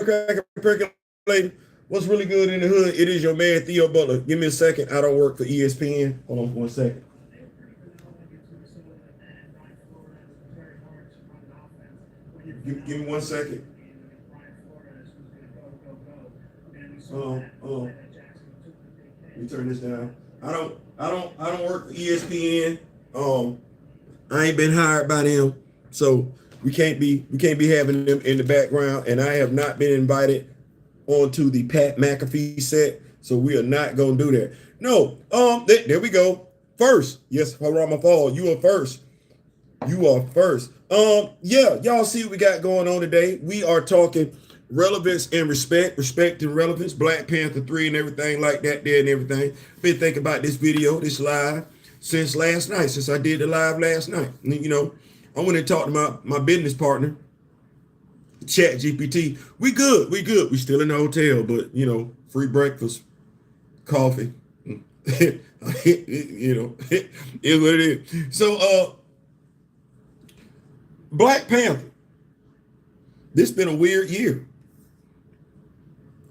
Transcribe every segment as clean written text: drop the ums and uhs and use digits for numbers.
percolating. What's really good in the hood? It is your man Theo Butler. Give me a second. I don't work for ESPN. Hold on for 1 second. Give me 1 second. Let me turn this down. I don't work for ESPN. I ain't been hired by them, so we can't be having them in the background. And I have not been invited onto the Pat McAfee set, so we are not gonna do that. No, there we go. First, yes, Harama Fall, you are first. You are first. Yeah, y'all see what we got going on today. We are talking relevance and respect and relevance, Black Panther 3 and everything like that there and everything. Been thinking about this video, this live, since last night, since I did the live last night. You know, I went and talked to my business partner, Chat GPT. We good. We still in the hotel, but you know, free breakfast, coffee. You know, is what it is. So Black Panther. This been a weird year.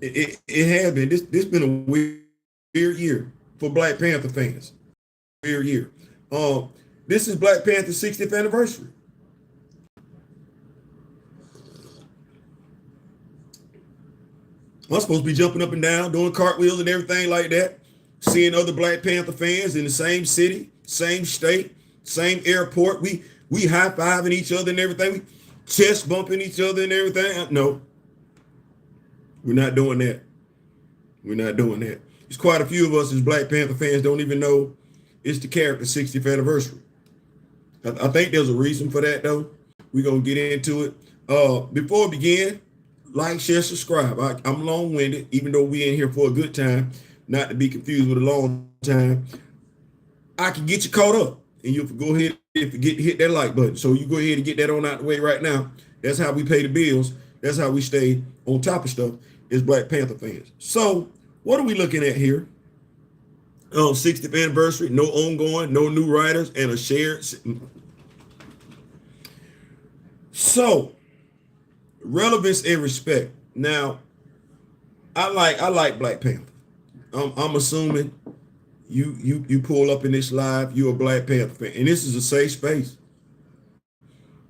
It has been. This been a weird year for Black Panther fans. Weird year. This is Black Panther's 60th anniversary. I'm supposed to be jumping up and down, doing cartwheels and everything like that, seeing other Black Panther fans in the same city, same state, same airport. We high-fiving each other and everything. We chest bumping each other and everything. No, we're not doing that. We're not doing that. There's quite a few of us as Black Panther fans don't even know it's the character's 60th anniversary. I think there's a reason for that, though. We're going to get into it. Before we begin, like, share, subscribe. I'm long-winded, even though we in here for a good time, not to be confused with a long time. I can get you caught up, and you'll go ahead and forget to hit that like button. So you go ahead and get that on out the way right now. That's how we pay the bills. That's how we stay on top of stuff as Black Panther fans. So what are we looking at here? 60th anniversary, no ongoing, no new writers, and a shared. So relevance and respect. Now, I like Black Panther. I'm assuming you pull up in this live, you're a Black Panther fan, and this is a safe space.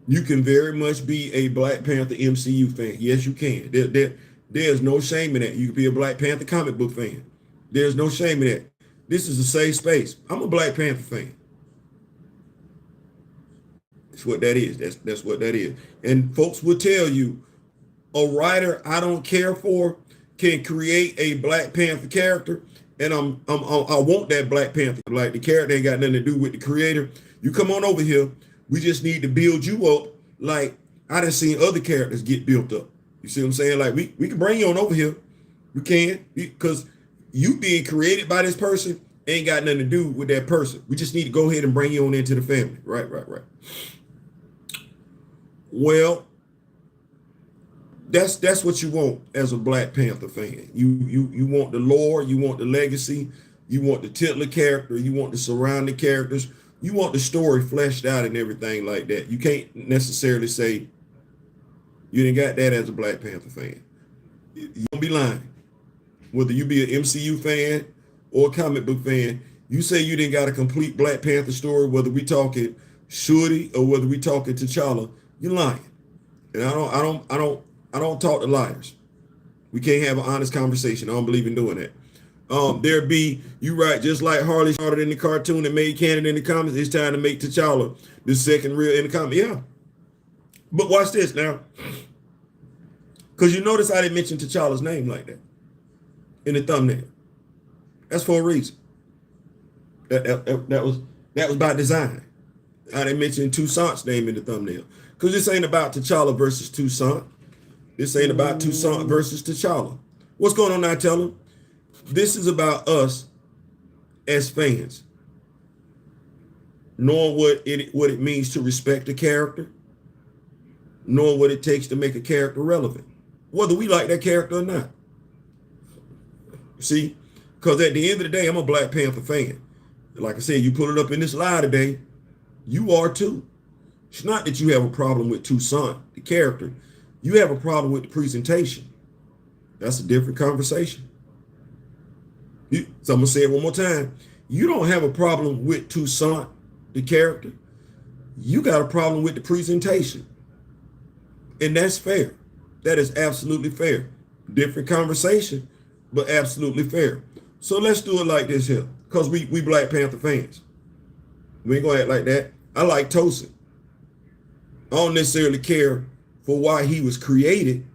You can very much be a Black Panther MCU fan. Yes, you can. There's no shame in that. You can be a Black Panther comic book fan. There's no shame in that. This is a safe space. I'm a Black Panther fan. That's what that is. That's what that is. And folks will tell you, a writer I don't care for can create a Black Panther character, and I want that Black Panther. Like, the character ain't got nothing to do with the creator. You come on over here. We just need to build you up like I done seen other characters get built up. You see what I'm saying? Like, we can bring you on over here. We can, because you being created by this person ain't got nothing to do with that person. We just need to go ahead and bring you on into the family. Right. Well, that's what you want as a Black Panther fan. You want the lore, you want the legacy, you want the titular character, you want the surrounding characters, you want the story fleshed out and everything like that. You can't necessarily say you didn't got that as a Black Panther fan. You don't be lying. Whether you be an MCU fan or a comic book fan, you say you didn't got a complete Black Panther story, whether we talking Shuri or whether we talking T'Challa, you're lying. And I don't talk to liars. We can't have an honest conversation. I don't believe in doing that. You right, just like Harley started in the cartoon and made canon in the comics, it's time to make T'Challa the second real in the comic. Yeah. But watch this now. Because you notice I didn't mention T'Challa's name like that in the thumbnail. That's for a reason. That was by design. I didn't mention Toussaint's name in the thumbnail. Because this ain't about T'Challa versus Toussaint. This ain't about Toussaint versus T'Challa. What's going on now, tell them? This is about us as fans, knowing what it means to respect a character, knowing what it takes to make a character relevant, whether we like that character or not. See, because at the end of the day, I'm a Black Panther fan. Like I said, you put it up in this live today, you are too. It's not that you have a problem with Toussaint, the character. You have a problem with the presentation. That's a different conversation. So I'm going to say it one more time. You don't have a problem with Toussaint, the character. You got a problem with the presentation. And that's fair. That is absolutely fair. Different conversation, but absolutely fair. So let's do it like this here. Because we Black Panther fans. We ain't going to act like that. I like Tosin. I don't necessarily care for why he was created.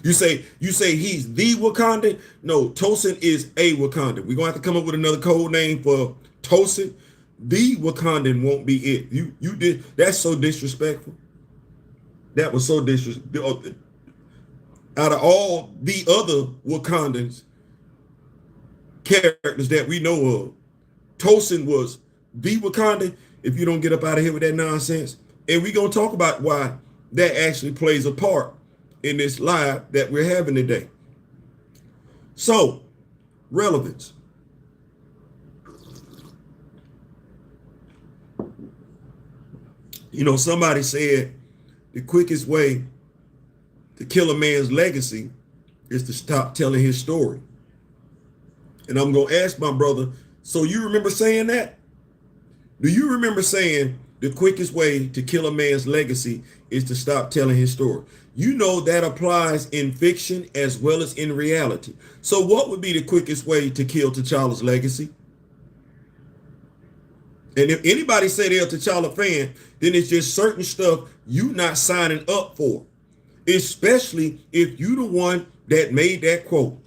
You say he's the Wakandan? No, Tosin is a Wakandan. We're gonna have to come up with another code name for Tosin. The Wakandan won't be it. You did that's so disrespectful. That was so disrespectful. Out of all the other Wakandans characters that we know of, Tosin was the Wakandan. If you don't get up out of here with that nonsense, and we're gonna talk about why that actually plays a part in this live that we're having today. So, relevance. You know, somebody said the quickest way to kill a man's legacy is to stop telling his story. And I'm going to ask my brother, so you remember saying that? Do you remember saying the quickest way to kill a man's legacy is to stop telling his story? You know that applies in fiction as well as in reality. So what would be the quickest way to kill T'Challa's legacy? And if anybody say they're a T'Challa fan, then it's just certain stuff you not signing up for, especially if you the one that made that quote.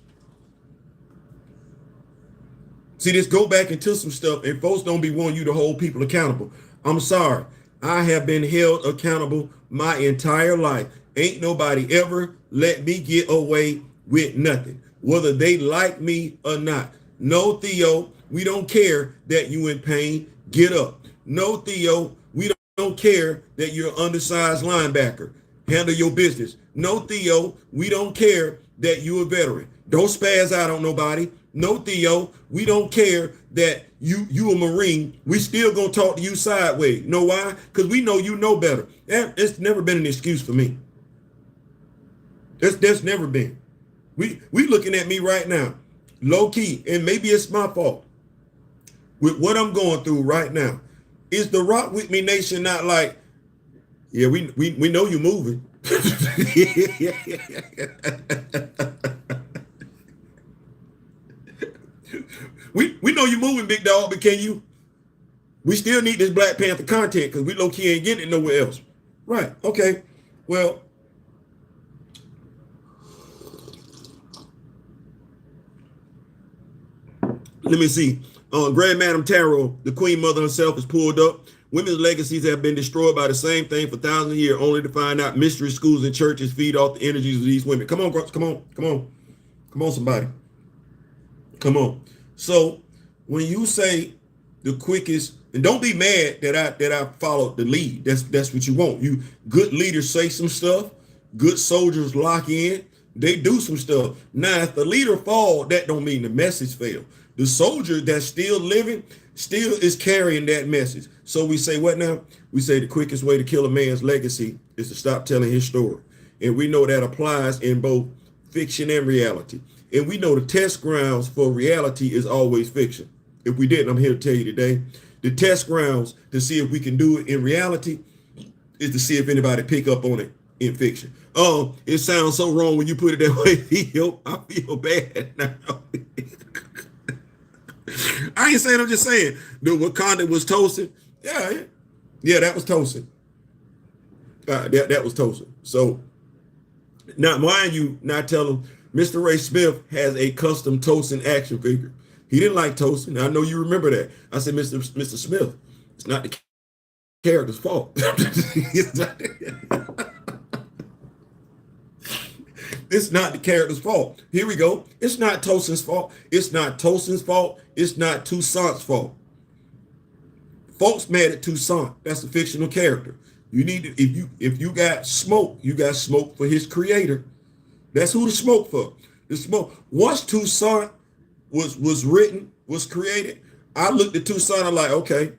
See, this go back into some stuff, and folks don't be wanting you to hold people accountable. I'm sorry. I have been held accountable my entire life. Ain't nobody ever let me get away with nothing, whether they like me or not. No, Theo, we don't care that you in pain. Get up. No, Theo, we don't care that you're an undersized linebacker. Handle your business. No, Theo, we don't care that you're a veteran. Don't spaz out on nobody. No, Theo, we don't care that you a Marine. We still gonna talk to you sideways. Know why? Because we know you know better. It's never been an excuse for me. That's never been. We looking at me right now, low key, and maybe it's my fault with what I'm going through right now. Is the Rock With Me Nation not like, yeah, we know you're moving. We know you're moving, big dog, but can you? We still need this Black Panther content because we low key ain't getting it nowhere else. Right. Okay. Well, let me see. Grand Madam Tarot, the Queen Mother herself, is pulled up. Women's legacies have been destroyed by the same thing for thousands of years, only to find out mystery schools and churches feed off the energies of these women. Come on, somebody. Come on. So when you say the quickest, and don't be mad that I followed the lead. That's what you want. You good leaders say some stuff. Good soldiers lock in. They do some stuff. Now, if the leader fall, that don't mean the message failed. The soldier that's still living still is carrying that message. So we say what now? We say the quickest way to kill a man's legacy is to stop telling his story. And we know that applies in both fiction and reality. And we know the test grounds for reality is always fiction. If we didn't, I'm here to tell you today. The test grounds to see if we can do it in reality is to see if anybody pick up on it in fiction. Oh, it sounds so wrong when you put it that way, Theo. I feel bad now. I ain't saying, I'm just saying. The Wakanda was Tosin. Yeah, that was Tosin. That was Tosin. So, now, mind you, not tell him, Mr. Ray Smith has a custom Tosin action figure. He didn't like Tosin. I know you remember that. I said, Mr. Smith, it's not the character's fault. It's not the character's fault. Here we go. It's not Tosin's fault. It's not Tosin's fault. It's not Toussaint's fault. Folks mad at Toussaint. That's a fictional character. You need to, if you got smoke for his creator. That's who the smoke for. The smoke. Once Toussaint was written, was created, I looked at Toussaint, I'm like, okay,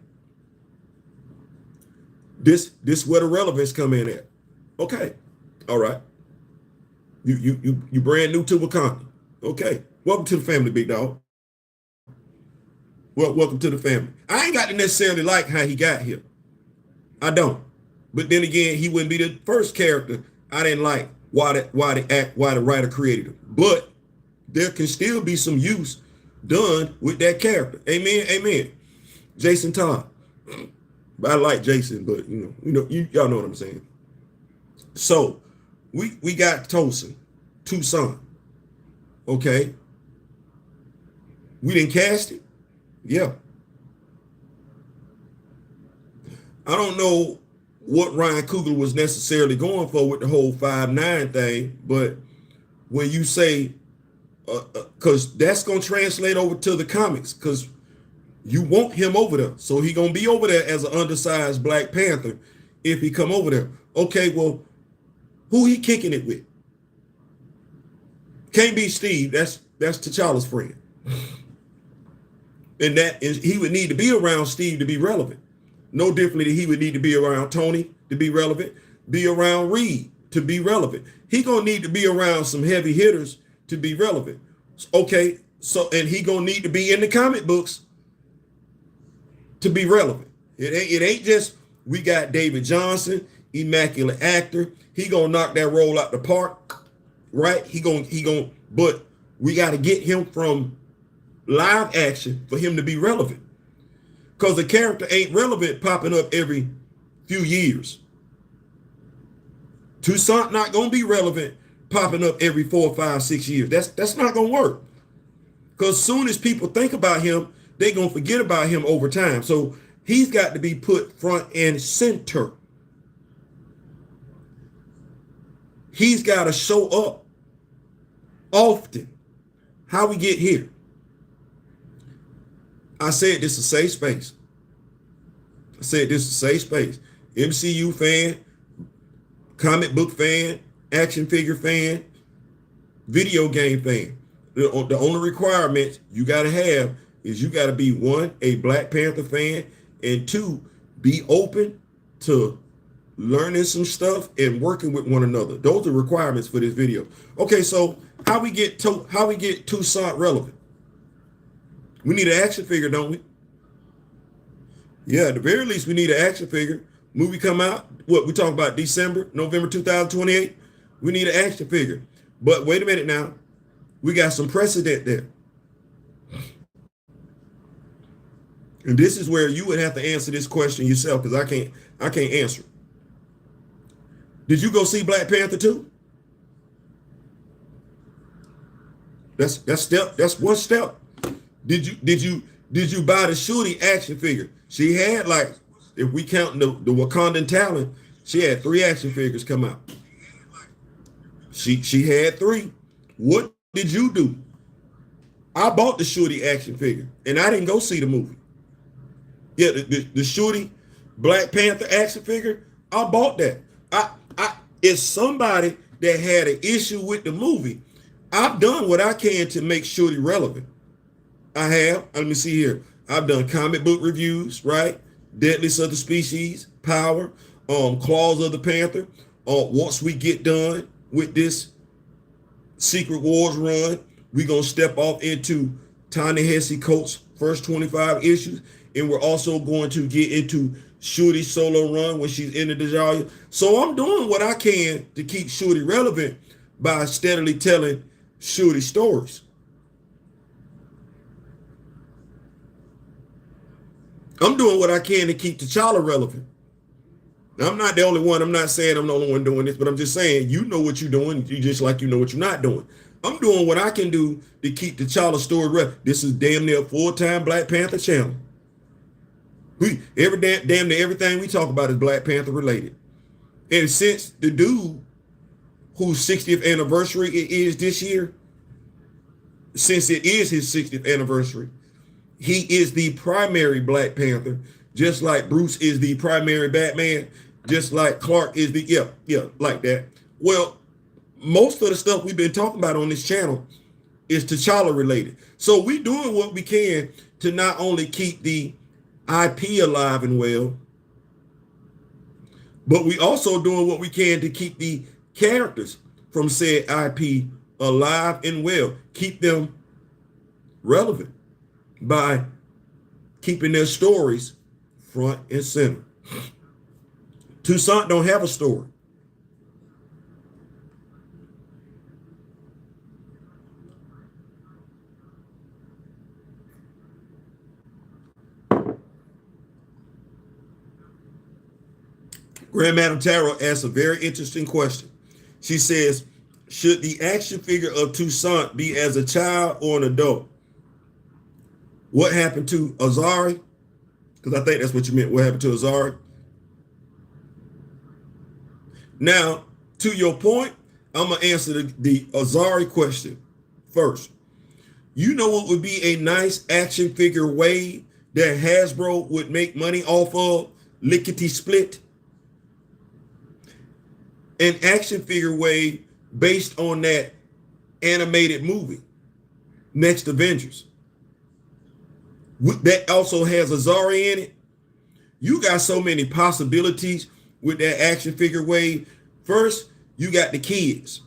This where the relevance come in at. Okay, all right. You brand new to Wakanda. Okay, welcome to the family, big dog. Well, welcome to the family. I ain't got to necessarily like how he got here. I don't. But then again, he wouldn't be the first character I didn't like. Why the writer created him. But there can still be some use done with that character. Amen. Amen. Jason Todd. I like Jason, but y'all know what I'm saying. So we got Tucson. Okay. We didn't cast it. Yeah. I don't know what Ryan Coogler was necessarily going for with the whole 5'9" thing, but when you say, because that's going to translate over to the comics, because you want him over there. So he going to be over there as an undersized Black Panther if he come over there. Okay, well, who he kicking it with? Can't be Steve. That's T'Challa's friend. And that is, he would need to be around Steve to be relevant. No differently than he would need to be around Tony to be relevant, be around Reed to be relevant. He gonna need to be around some heavy hitters to be relevant. Okay, so and he gonna need to be in the comic books to be relevant. It ain't just we got David Johnson, immaculate actor. He gonna knock that role out the park, right? He gonna, but we got to get him from live action for him to be relevant. Because the character ain't relevant popping up every few years. Toussaint not going to be relevant popping up every 4, 5, 6 years. That's not going to work. Because as soon as people think about him, they're going to forget about him over time. So he's got to be put front and center. He's got to show up often. How we get here? I said this is a safe space. I said this is a safe space. MCU fan, comic book fan, action figure fan, video game fan. The only requirements you got to have is you got to be, one, a Black Panther fan, and two, be open to learning some stuff and working with one another. Those are requirements for this video. Okay, so how we get Toussaint relevant? We need an action figure, don't we? Yeah, at the very least, we need an action figure. Movie come out, what we talking about, November 2028? We need an action figure. But wait a minute now. We got some precedent there. And this is where you would have to answer this question yourself, because I can't answer it. Did you go see Black Panther 2? That's one step. Did you buy the Shuri action figure? She had, like, if we count the Wakandan talent, she had 3 action figures come out. She had 3. What did you do? I bought the Shuri action figure and I didn't go see the movie. Yeah, the Shuri Black Panther action figure, I bought that. It's somebody that had an issue with the movie. I've done what I can to make Shuri relevant. I have. Let me see here. I've done comic book reviews, right? Deadliest of the Species, Power, Claws of the Panther. Once we get done with this Secret Wars run, we're going to step off into Ta-Nehisi Coates' first 25 issues. And we're also going to get into Shuri's solo run when she's in the Dajaya. So I'm doing what I can to keep Shuri relevant by steadily telling Shuri stories. I'm doing what I can to keep T'Challa relevant. Now, I'm not the only one. I'm not saying I'm the only one doing this, but I'm just saying you know what you're doing. You just like you know what you're not doing. I'm doing what I can do to keep T'Challa's story relevant. This is damn near a full-time Black Panther channel. Damn near everything we talk about is Black Panther related. And since the dude whose 60th anniversary it is this year, since it is his 60th anniversary, he is the primary Black Panther, just like Bruce is the primary Batman, just like Clark is the, like that. Well, most of the stuff we've been talking about on this channel is T'Challa related. So we doing what we can to not only keep the IP alive and well, But we also doing what we can to keep the characters from said IP alive and well, keep them relevant by keeping their stories front and center. Toussaint don't have a story. Grand Madam Tarot asks a very interesting question. She says, should the action figure of Toussaint be as a child or an adult? What happened to Azari? Because I think that's what you meant. What happened to Azari? Now, to your point, I'm going to answer the Azari question first. You know what would be a nice action figure way that Hasbro would make money off of? Lickety split. An action figure way based on that animated movie, Next Avengers. That also has Azari in it. You got so many possibilities with that action figure way. First, you got the kids.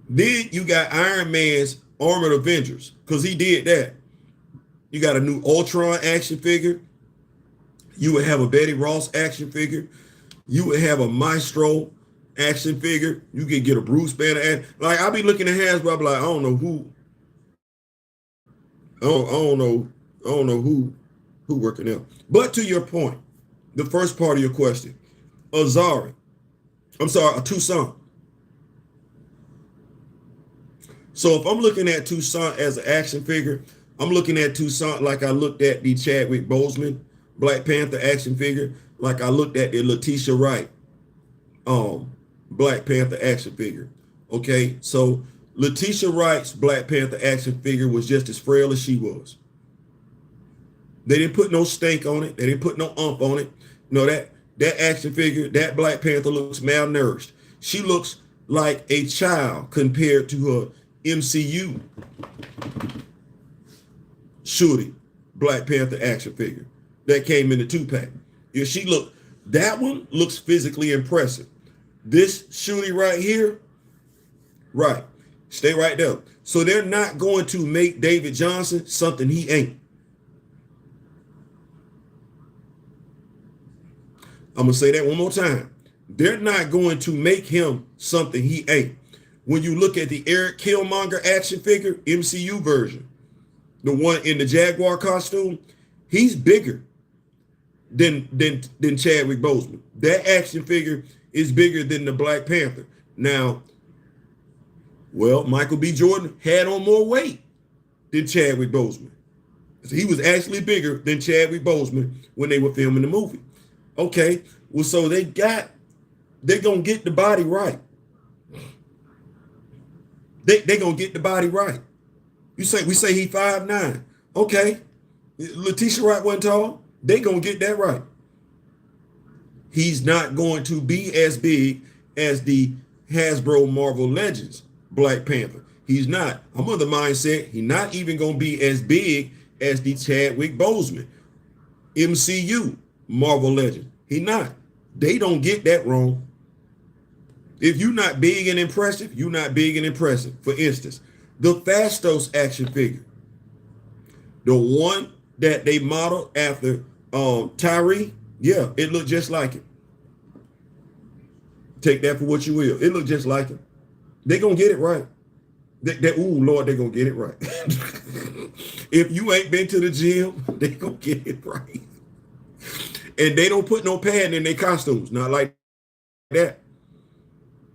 Then you got Iron Man's Armored Avengers, because he did that. You got a new Ultron action figure. You would have a Betty Ross action figure. You would have a Maestro action figure. You could get a Bruce Banner. Like, I'll be looking at Hasbro, I'll be like, I don't know who. I don't know who working out. But to your point, the first part of your question, Toussaint. So if I'm looking at Toussaint as an action figure, I'm looking at Toussaint like I looked at the Chadwick Boseman Black Panther action figure, like I looked at the Letitia Wright Black Panther action figure. Okay, so Letitia Wright's Black Panther action figure was just as frail as she was. They didn't put no stank on it. They didn't put no ump on it. No, that action figure, that Black Panther looks malnourished. She looks like a child compared to her MCU Shuri Black Panther action figure that came in the 2-pack. Yeah, that one looks physically impressive. This Shuri right here, right, stay right there. So they're not going to make David Johnson something he ain't. I'm going to say that one more time. They're not going to make him something he ain't. When you look at the Eric Killmonger action figure, MCU version, the one in the Jaguar costume, he's bigger than Chadwick Boseman. That action figure is bigger than the Black Panther. Now, well, Michael B. Jordan had on more weight than Chadwick Boseman. So he was actually bigger than Chadwick Boseman when they were filming the movie. Okay, well, so they're gonna get the body right. They gonna get the body right. We say he 5'9". Okay, Letitia Wright wasn't tall. They gonna get that right. He's not going to be as big as the Hasbro Marvel Legends Black Panther. He's not. I'm of the mindset he's not even gonna be as big as the Chadwick Boseman MCU Marvel Legend. He not. They don't get that wrong. If you're not big and impressive, you're not big and impressive. For instance, the Fastos action figure, the one that they modeled after Tyree, yeah, it looked just like him. Take that for what you will. It looked just like him. They're gonna get it right. Ooh, Lord, they're gonna get it right. If you ain't been to the gym, they gonna get it right. And they don't put no padding in their costumes. Not like that.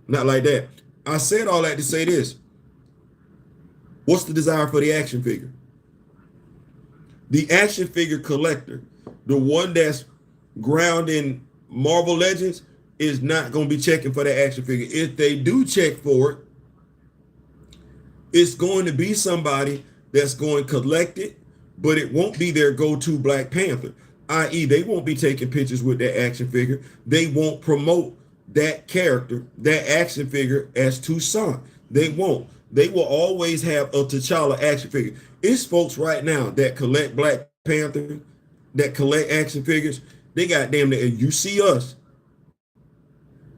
Not like that. I said all that to say this. What's the desire for the action figure? The action figure collector, the one that's ground in Marvel Legends, is not going to be checking for the action figure. If they do check for it, it's going to be somebody that's going to collect it, but it won't be their go-to Black Panther. I.e., they won't be taking pictures with that action figure. They won't promote that character, that action figure, as Toussaint. They won't. They will always have a T'Challa action figure. It's folks right now that collect Black Panther, that collect action figures. They got damn near, you see us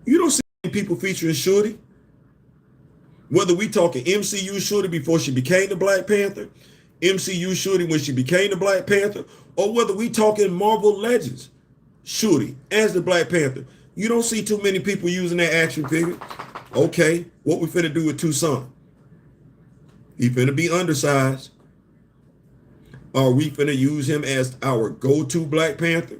You don't see people featuring Shorty. Whether we talking MCU Shorty before she became the Black Panther, MCU Shorty when she became the Black Panther, or whether we talking Marvel Legends Shorty as the Black Panther. You don't see too many people using that action figure. Okay, what we finna do with Tucson? He finna be undersized. Are we finna use him as our go-to Black Panther?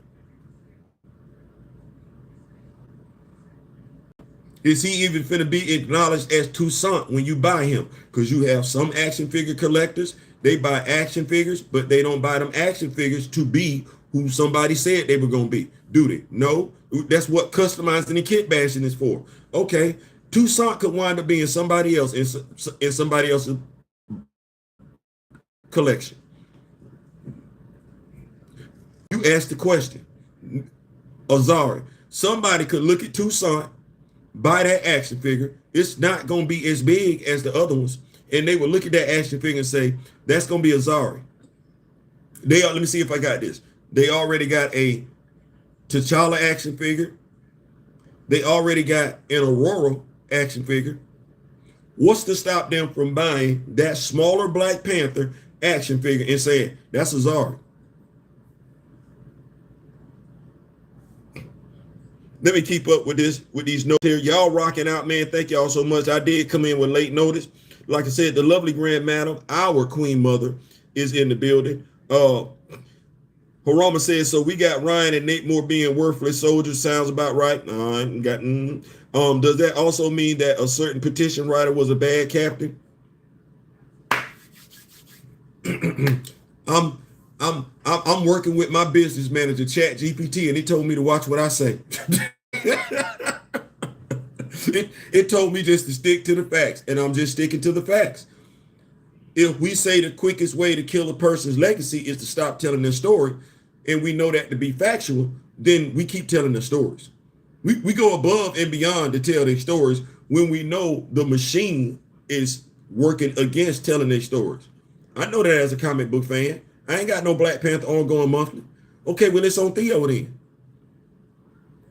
Is he even finna be acknowledged as Toussaint when you buy him? Because you have some action figure collectors, they buy action figures, but they don't buy them action figures to be who somebody said they were gonna be. Do they? No. That's what customizing and kit bashing is for. Okay, Toussaint could wind up being somebody else in somebody else's collection. You asked the question, Azari. Somebody could look at Toussaint, buy that action figure. It's not going to be as big as the other ones. And they would look at that action figure and say, that's going to be Azari. Let me see if I got this. They already got a T'Challa action figure. They already got an Aurora action figure. What's to stop them from buying that smaller Black Panther action figure and saying, that's Azari? Let me keep up with these notes here. Y'all rocking out, man. Thank y'all so much. I did come in with late notice. Like I said, the lovely Grand Madam, our Queen Mother, is in the building. Harama says, so we got Ryan and Nate Moore being worthless soldiers. Sounds about right. Does that also mean that a certain petition writer was a bad captain? I'm working with my business manager, Chat GPT, and he told me to watch what I say. It told me just to stick to the facts, and I'm just sticking to the facts. If we say the quickest way to kill a person's legacy is to stop telling their story, and we know that to be factual, then we keep telling their stories. We go above and beyond to tell their stories when we know the machine is working against telling their stories. I know that as a comic book fan. I ain't got no Black Panther ongoing monthly. Okay, well, it's on Theo then.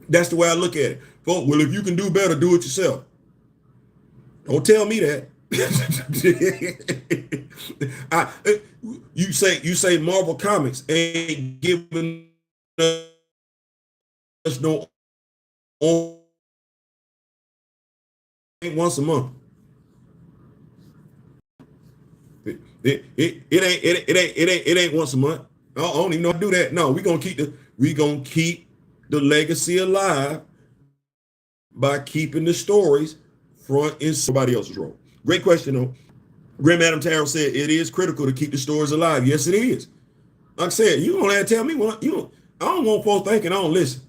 That's the way I look at it. Well, if you can do better, do it yourself. Don't tell me that. You say Marvel Comics ain't giving us no once a month. It ain't once a month. I don't even know how to do that. No, we gonna keep the legacy alive by keeping the stories front in somebody else's role. Great question though. Grim Adam Tarot said it is critical to keep the stories alive. Yes, it is. Like I said, you don't have to tell me what you. I don't want folks thinking I don't listen.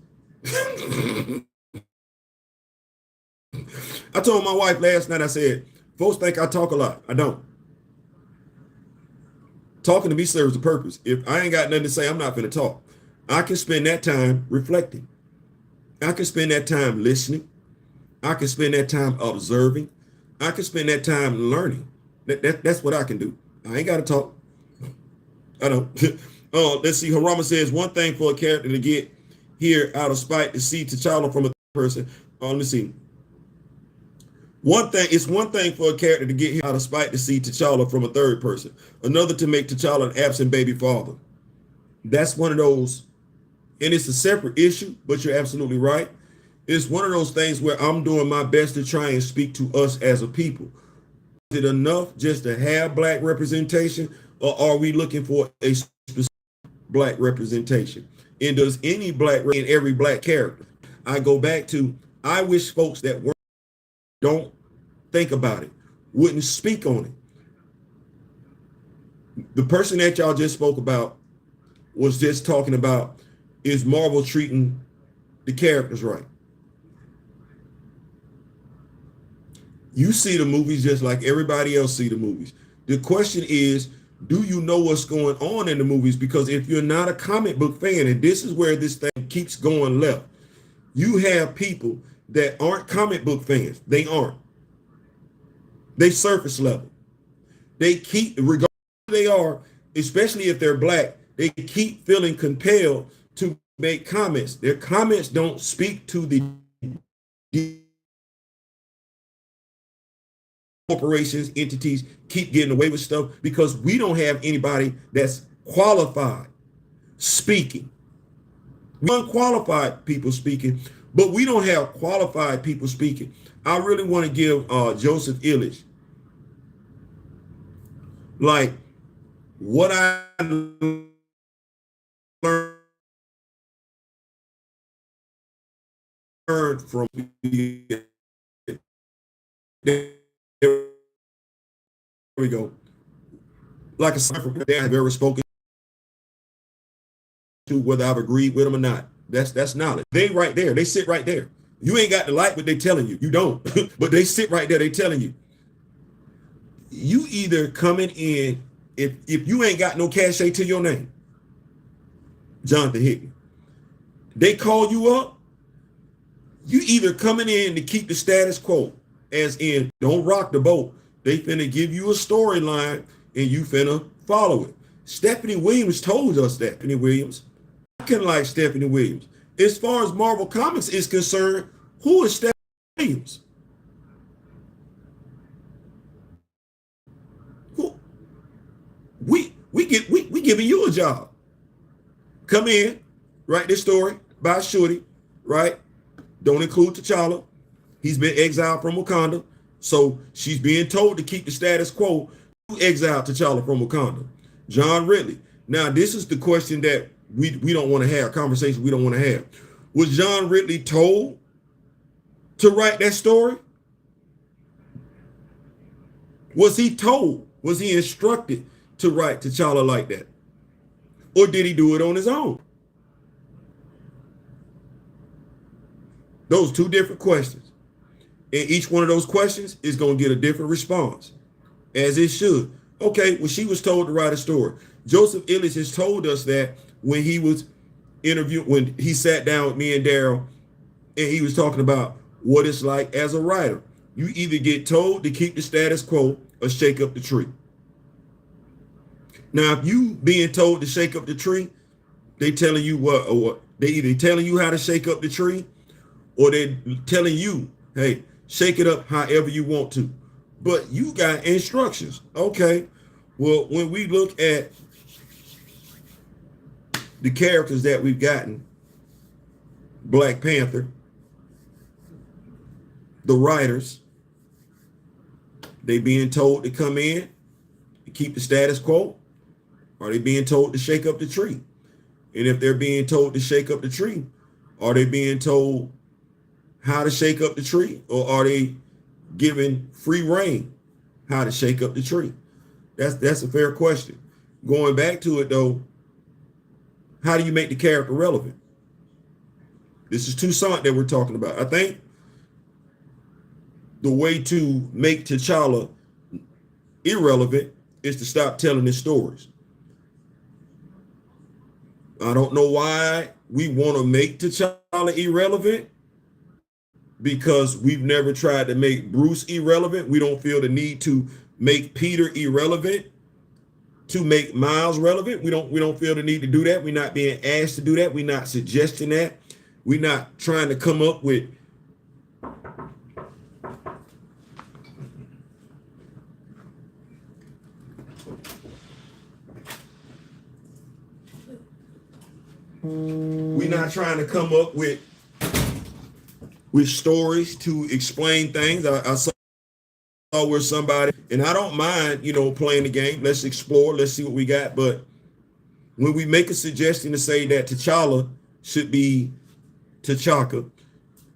I told my wife last night. I said, folks think I talk a lot. I don't. Talking to me serves a purpose. If I ain't got nothing to say, I'm not going to talk. I can spend that time reflecting. I can spend that time listening. I can spend that time observing. I can spend that time learning. That's what I can do. I ain't got to talk. I don't. Let's see. Harama says, one thing for a character to get here out of spite to see T'Challa from a third person. Let's see. It's one thing for a character to get here out of spite to see T'Challa from a third person. Another to make T'Challa an absent baby father. That's one of those, and it's a separate issue, but you're absolutely right. It's one of those things where I'm doing my best to try and speak to us as a people. Is it enough just to have Black representation, or are we looking for a specific Black representation? And does any Black in every Black character? I go back to, I wish folks that don't think about it, wouldn't speak on it. The person that y'all just spoke about was just talking about, is Marvel treating the characters right? You see the movies just like everybody else see the movies. The question is, do you know what's going on in the movies? Because if you're not a comic book fan, and this is where this thing keeps going left, you have people that aren't comic book fans. They aren't. They surface level. They keep, regardless of who they are, especially if they're Black, they keep feeling compelled to make comments. Their comments don't speak to the corporations, entities keep getting away with stuff because we don't have anybody that's qualified speaking. Unqualified people speaking, but we don't have qualified people speaking. I really want to give Joseph Illich, like, what I learned from, there we go. Like a cipher, they have ever spoken to, whether I've agreed with them or not. That's knowledge. They right there. They sit right there. You ain't got to like what they telling you. You don't. But they sit right there. They telling you. You either coming in, if you ain't got no cachet to your name, Jonathan Hickman, they call you up, you either coming in to keep the status quo, as in don't rock the boat. They finna give you a storyline and you finna follow it. Stephanie Williams told us that. Stephanie Williams. I can like Stephanie Williams. As far as Marvel Comics is concerned, who is Stephanie Williams? Who? We giving you a job. Come in, write this story by Shorty, right? Don't include T'Challa. He's been exiled from Wakanda. So she's being told to keep the status quo. Who exiled T'Challa from Wakanda? John Ridley. Now, this is the question that we don't want to have, conversation we don't want to have. Was John Ridley told to write that story? Was he told? Was he instructed to write T'Challa like that? Or did he do it on his own? Those two different questions. And each one of those questions is going to get a different response, as it should. Okay, well, she was told to write a story. Joseph Illich has told us that when he was interviewed, when he sat down with me and Daryl, and he was talking about what it's like as a writer. You either get told to keep the status quo or shake up the tree. Now, if you being told to shake up the tree, they telling you what, or they either telling you how to shake up the tree, or they're telling you, hey, shake it up however you want to. But you got instructions. Okay. Well, when we look at the characters that we've gotten, Black Panther, the writers, they being told to come in and keep the status quo, or they being told to shake up the tree? And if they're being told to shake up the tree, are they being told how to shake up the tree, or are they given free reign how to shake up the tree? That's a fair question. Going back to it though, how do you make the character relevant? This is Toussaint that we're talking about. I think the way to make T'Challa irrelevant is to stop telling his stories. I don't know why we want to make T'Challa irrelevant, because we've never tried to make Bruce irrelevant. We don't feel the need to make Peter irrelevant to make Miles relevant. We don't feel the need to do that. We're not being asked to do that. We're not suggesting that. We're not trying to come up with stories to explain things. I saw where somebody, and I don't mind, playing the game. Let's explore. Let's see what we got. But when we make a suggestion to say that T'Challa should be T'Chaka,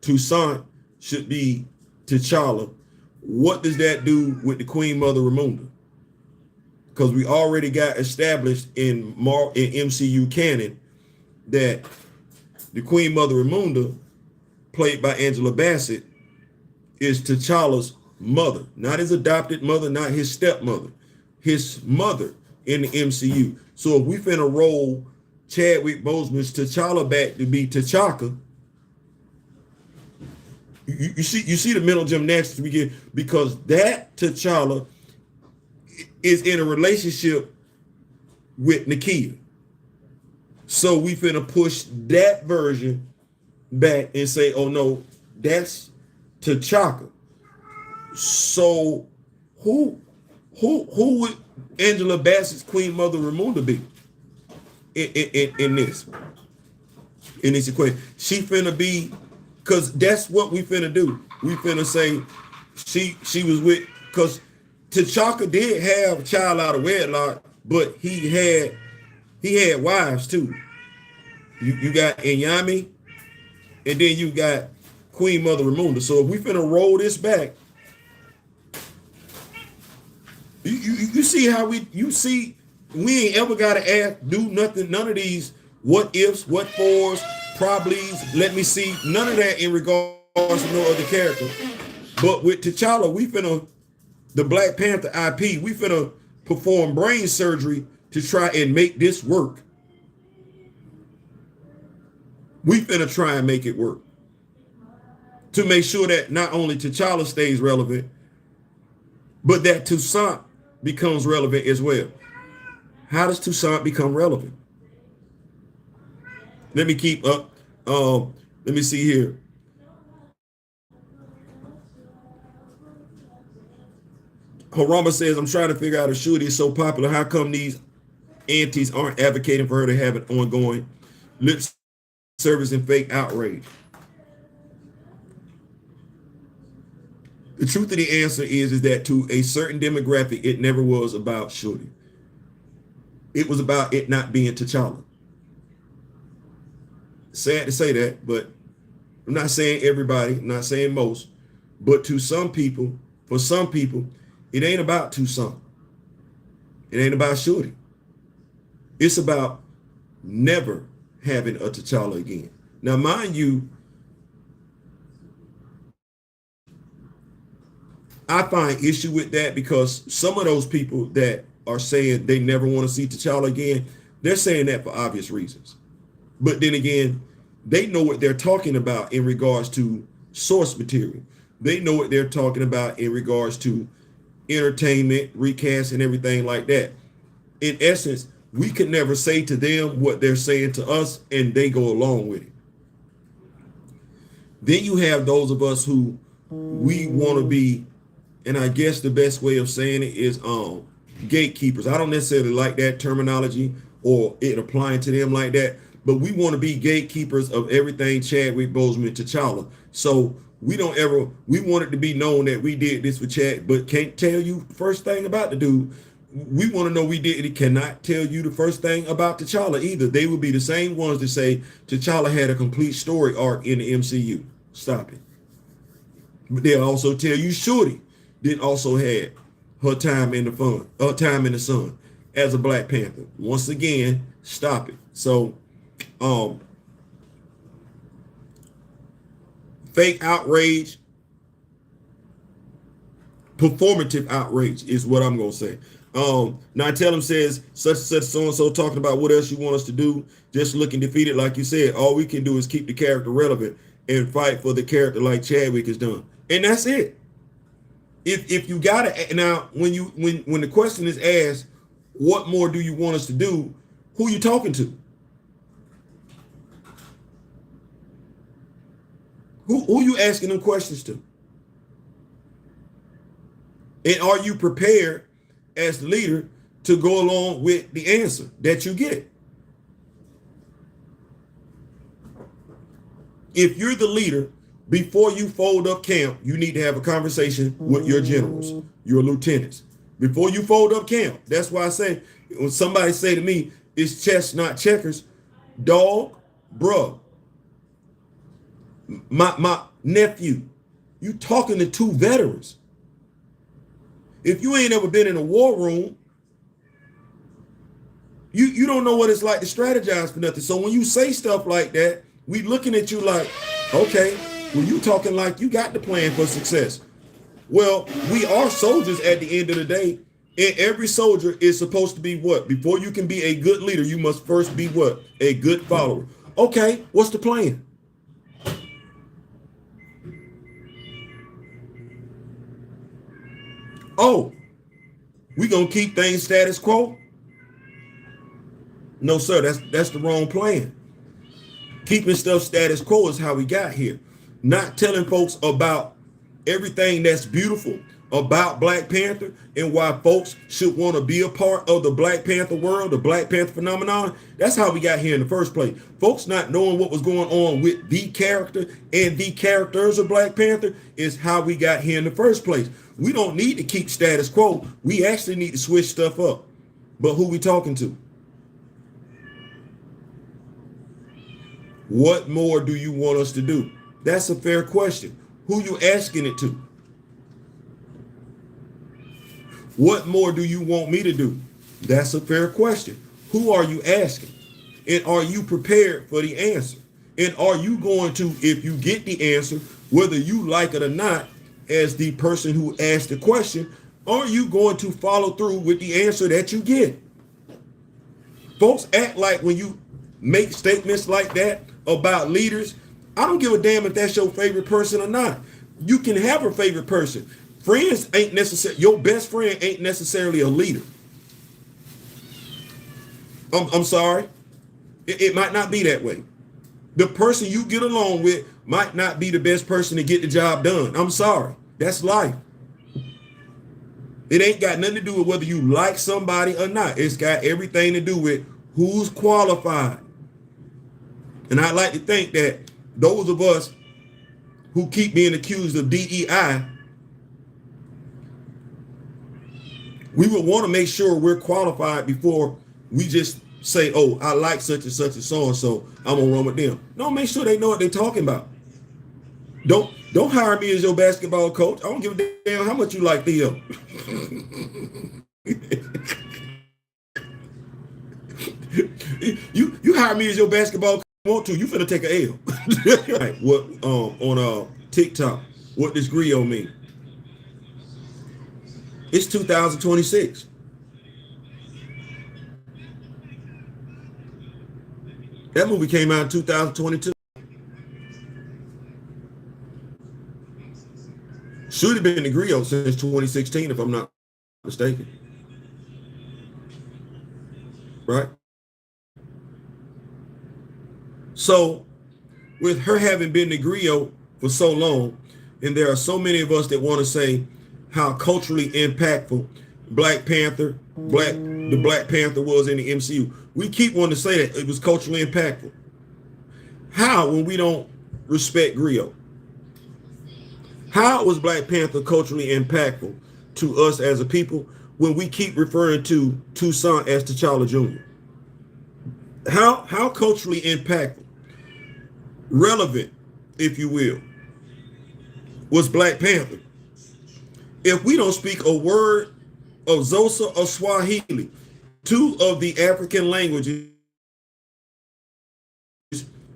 Toussaint should be T'Challa, what does that do with the Queen Mother Ramunda? Because we already got established in MCU canon that the Queen Mother Ramunda, played by Angela Bassett, is T'Challa's mother, not his adopted mother, not his stepmother, his mother in the MCU. So if we finna roll Chadwick Boseman's T'Challa back to be T'Chaka, you see the mental gymnastics we get, because that T'Challa is in a relationship with Nakia. So we finna push that version back and say, oh no, that's T'Chaka. So who would Angela Bassett's Queen Mother Ramunda be in this equation? She finna be, because that's what we finna do. We finna say she was with, because T'Chaka did have a child out of wedlock, but he had wives too. You got Inyami, and then you got Queen Mother Ramunda. So if we finna roll this back, you see how we ain't ever gotta ask, do nothing, none of these what ifs, what fors, probablys, let me see, none of that in regards to no other character. But with T'Challa, we finna, the Black Panther IP, we finna perform brain surgery to try and make this work. We finna try and make it work to make sure that not only T'Challa stays relevant, but that Toussaint becomes relevant as well. How does Toussaint become relevant? Let me keep up. Let me see here. Harama says, I'm trying to figure out if Shuri is so popular. How come these aunties aren't advocating for her to have an ongoing lip service and fake outrage? The truth of the answer is that to a certain demographic, it never was about Shuri. It was about it not being T'Challa. Sad to say that, but I'm not saying everybody, I'm not saying most, but to some people, for some people, it ain't about Toussaint. It ain't about Shuri. It's about never having a T'Challa again. Now, mind you, I find issue with that because some of those people that are saying they never want to see T'Challa again, they're saying that for obvious reasons. But then again, they know what they're talking about in regards to source material. They know what they're talking about in regards to entertainment, recast, and everything like that. In essence, we could never say to them what they're saying to us, and they go along with it. Then you have those of us who we want to be, and I guess the best way of saying it is gatekeepers. I don't necessarily like that terminology or it applying to them like that, but we want to be gatekeepers of everything Chadwick Boseman T'Challa. So we want it to be known that we did this for Chad, but can't tell you first thing about the dude. We want to know we did it. Cannot tell you the first thing about T'Challa either. They would be the same ones that say T'Challa had a complete story arc in the MCU. Stop it. But they'll also tell you Shuri then also had her time in the sun as a Black Panther. Once again, stop it. So fake outrage, performative outrage is what I'm gonna say. Now tell him says such and such so-and-so talking about what else you want us to do, just looking defeated. Like you said, all we can do is keep the character relevant and fight for the character like Chadwick has done. And that's it. If you gotta, now when the question is asked, what more do you want us to do? Who you talking to? Who you asking them questions to? And are you prepared as the leader to go along with the answer that you get? If you're the leader, before you fold up camp, you need to have a conversation with your generals, your lieutenants. Before you fold up camp. That's why I say, when somebody say to me, it's chess, not checkers, dog, bruh, my nephew, you talking to two veterans. If you ain't ever been in a war room, you don't know what it's like to strategize for nothing. So when you say stuff like that, we looking at you like, okay, well, you talking like you got the plan for success. Well, we are soldiers at the end of the day, and every soldier is supposed to be what? Before you can be a good leader, you must first be what? A good follower. Okay, what's the plan? Oh, we gonna keep things status quo? No, sir, that's the wrong plan. Keeping stuff status quo is how we got here. Not telling folks about everything that's beautiful about Black Panther and why folks should want to be a part of the Black Panther world, the Black Panther phenomenon. That's how we got here in the first place. Folks not knowing what was going on with the character and the characters of Black Panther is how we got here in the first place. We don't need to keep status quo. We actually need to switch stuff up. But who we talking to? What more do you want us to do? That's a fair question. Who you asking it to? What more do you want me to do? That's a fair question. Who are you asking? And are you prepared for the answer? And are you going to, if you get the answer, whether you like it or not, as the person who asked the question, are you going to follow through with the answer that you get? Folks act like when you make statements like that about leaders, I don't give a damn if that's your favorite person or not. You can have a favorite person. Friends ain't necessarily, your best friend ain't necessarily a leader. I'm sorry. It might not be that way. The person you get along with might not be the best person to get the job done. I'm sorry. That's life. It ain't got nothing to do with whether you like somebody or not. It's got everything to do with who's qualified. And I like to think that those of us who keep being accused of DEI, we would want to make sure we're qualified before we just say, oh, I like such and so, I'm gonna run with them. No, make sure they know what they're talking about. Don't hire me as your basketball coach. I don't give a damn how much you like Theo. you hire me as your basketball coach, you want to, you finna take a L. Right, what on TikTok, what does griot mean? It's 2026. That movie came out in 2022. Should have been the griot since 2016, if I'm not mistaken. Right? So, with her having been the griot for so long, and there are so many of us that want to say how culturally impactful the Black Panther was in the MCU. We keep wanting to say that it was culturally impactful. How when we don't respect griot? How was Black Panther culturally impactful to us as a people when we keep referring to Toussaint as T'Challa Jr.? How culturally impactful, relevant, if you will, was Black Panther? If we don't speak a word of Xhosa or Swahili, two of the African languages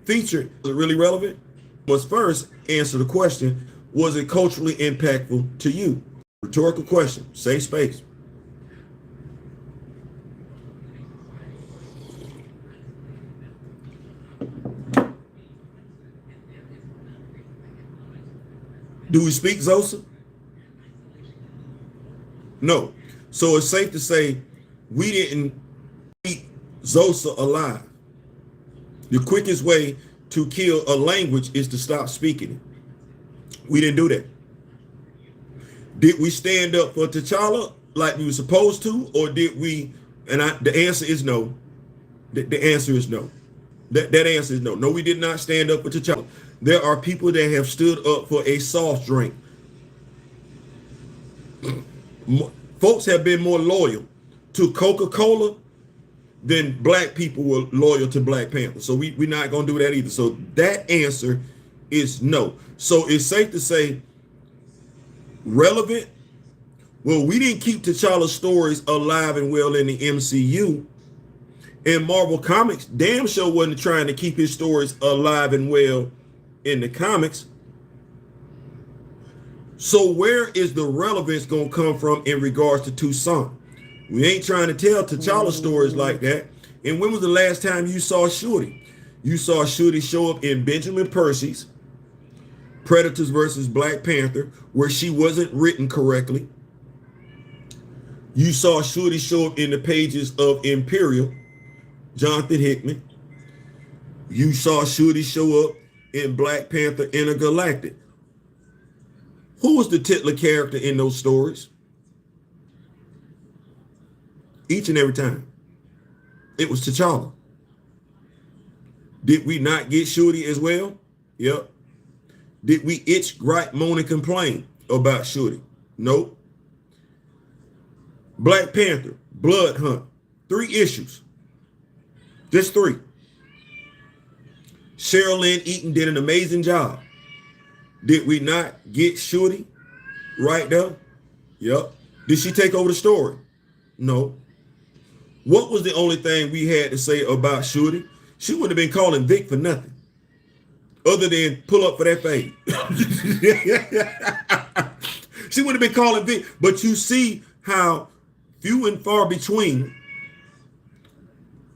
featured, was it really relevant? Must first answer the question, was it culturally impactful to you? Rhetorical question, safe space. Do we speak Xhosa? No. So it's safe to say we didn't keep Xhosa alive. The quickest way to kill a language is to stop speaking it. We didn't do that. Did we stand up for T'Challa like we were supposed to, or did we? And the answer is no. The answer is no. That answer is no. No, we did not stand up for T'Challa. There are people that have stood up for a soft drink. Folks have been more loyal to Coca-Cola than Black people were loyal to Black Panther. So we're not going to do that either. So that answer is no. So it's safe to say relevant. Well, we didn't keep T'Challa's stories alive and well in the MCU. And Marvel Comics damn sure wasn't trying to keep his stories alive and well in the comics. So where is the relevance going to come from in regards to Toussaint? We ain't trying to tell T'Challa stories like that. And when was the last time you saw Shorty? You saw Shorty show up in Benjamin Percy's Predators versus Black Panther, where she wasn't written correctly. You saw Shorty show up in the pages of Imperial, Jonathan Hickman. You saw Shorty show up in Black Panther Intergalactic. Who was the titular character in those stories? Each and every time. It was T'Challa. Did we not get Shuri as well? Yep. Did we itch, gripe, moan, and complain about Shuri? Nope. Black Panther, Blood Hunt, 3 issues. Just 3. Cheryl Lynn Eaton did an amazing job. Did we not get Shuri right there? Yep. Did she take over the story? No. What was the only thing we had to say about Shuri? She wouldn't have been calling Vic for nothing other than pull up for that fade. She wouldn't have been calling Vic. But you see how few and far between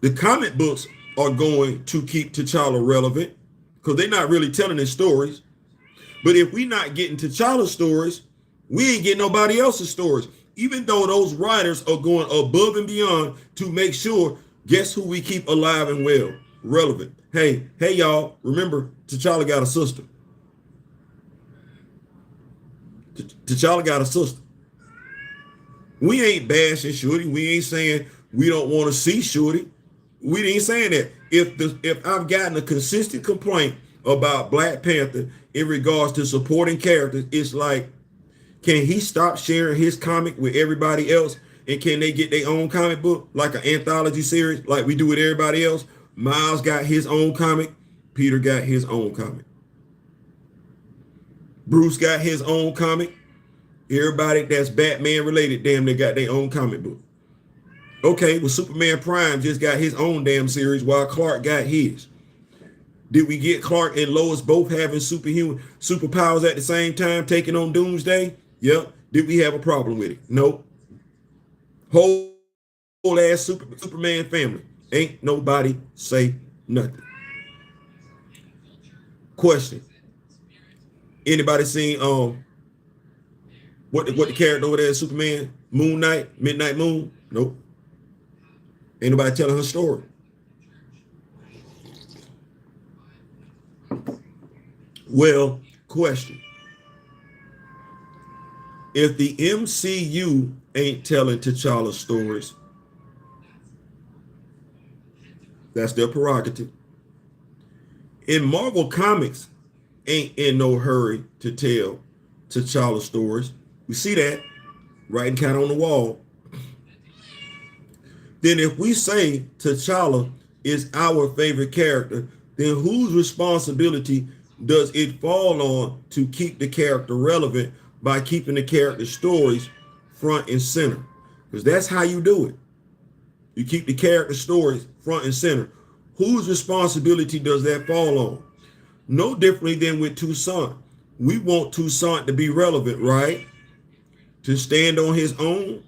the comic books are going to keep T'Challa relevant because they're not really telling his stories. But if we not getting T'Challa's stories, we ain't getting nobody else's stories. Even though those writers are going above and beyond to make sure, guess who we keep alive and well, relevant. Hey, y'all, remember T'Challa got a sister. T'Challa got a sister. We ain't bashing Shuri. We ain't saying we don't want to see Shuri. We ain't saying that. If I've gotten a consistent complaint about Black Panther in regards to supporting characters, it's like, can he stop sharing his comic with everybody else? And can they get their own comic book, like an anthology series, like we do with everybody else? Miles got his own comic. Peter got his own comic. Bruce got his own comic. Everybody that's Batman related, damn, they got their own comic book. Okay, well, Superman Prime just got his own damn series while Clark got his. Did we get Clark and Lois both having superpowers at the same time, taking on Doomsday? Yep. Did we have a problem with it? Nope. Whole ass Superman family. Ain't nobody say nothing. Question. Anybody seen what the character over there is Superman? Moon Knight? Midnight Moon? Nope. Ain't nobody telling her story. Well, question. If the MCU ain't telling T'Challa's stories, that's their prerogative. And Marvel Comics ain't in no hurry to tell T'Challa's stories. We see that writing kind of on the wall. Then if we say T'Challa is our favorite character, then whose responsibility does it fall on to keep the character relevant by keeping the character stories front and center? Because that's how you do it. You keep the character stories front and center. Whose responsibility does that fall on? No differently than with Toussaint. We want Toussaint to be relevant, right? To stand on his own.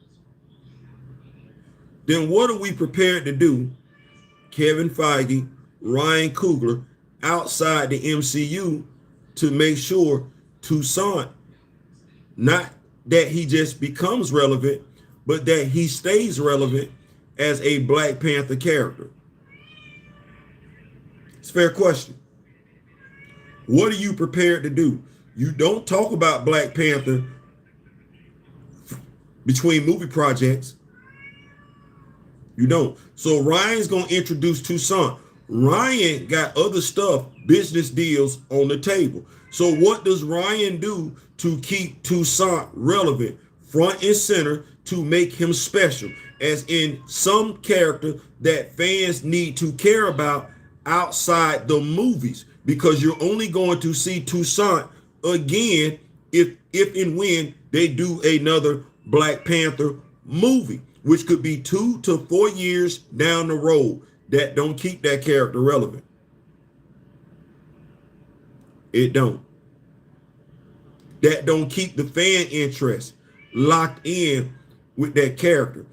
Then what are we prepared to do, Kevin Feige, Ryan Coogler, outside the MCU, to make sure Toussaint, not that he just becomes relevant, but that he stays relevant as a Black Panther character? It's a fair question. What are you prepared to do? You don't talk about Black Panther between movie projects. You don't. So Ryan's going to introduce Toussaint. Ryan got other stuff, business deals on the table. So what does Ryan do to keep Toussaint relevant, front and center, to make him special, as in some character that fans need to care about outside the movies? Because you're only going to see Toussaint again if and when they do another Black Panther movie, which could be 2 to 4 years down the road. That don't keep that character relevant. It don't. That don't keep the fan interest locked in with that character.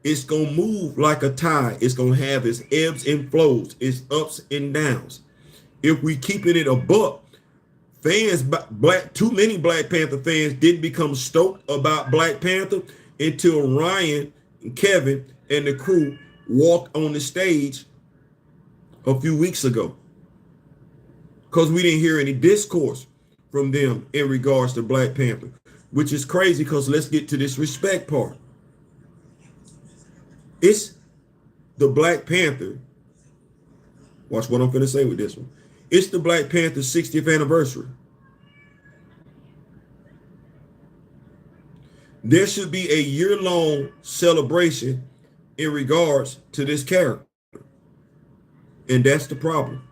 It's going to move like a tide. It's going to have its ebbs and flows, its ups and downs. If we keeping it a buck, fans, too many Black Panther fans didn't become stoked about Black Panther until Ryan and Kevin and the crew walked on the stage a few weeks ago, because we didn't hear any discourse from them in regards to Black Panther, which is crazy because let's get to this respect part. It's the Black Panther. Watch what I'm going to say with this one. It's the Black Panther 60th anniversary. There should be a year-long celebration in regards to this character. And that's the problem.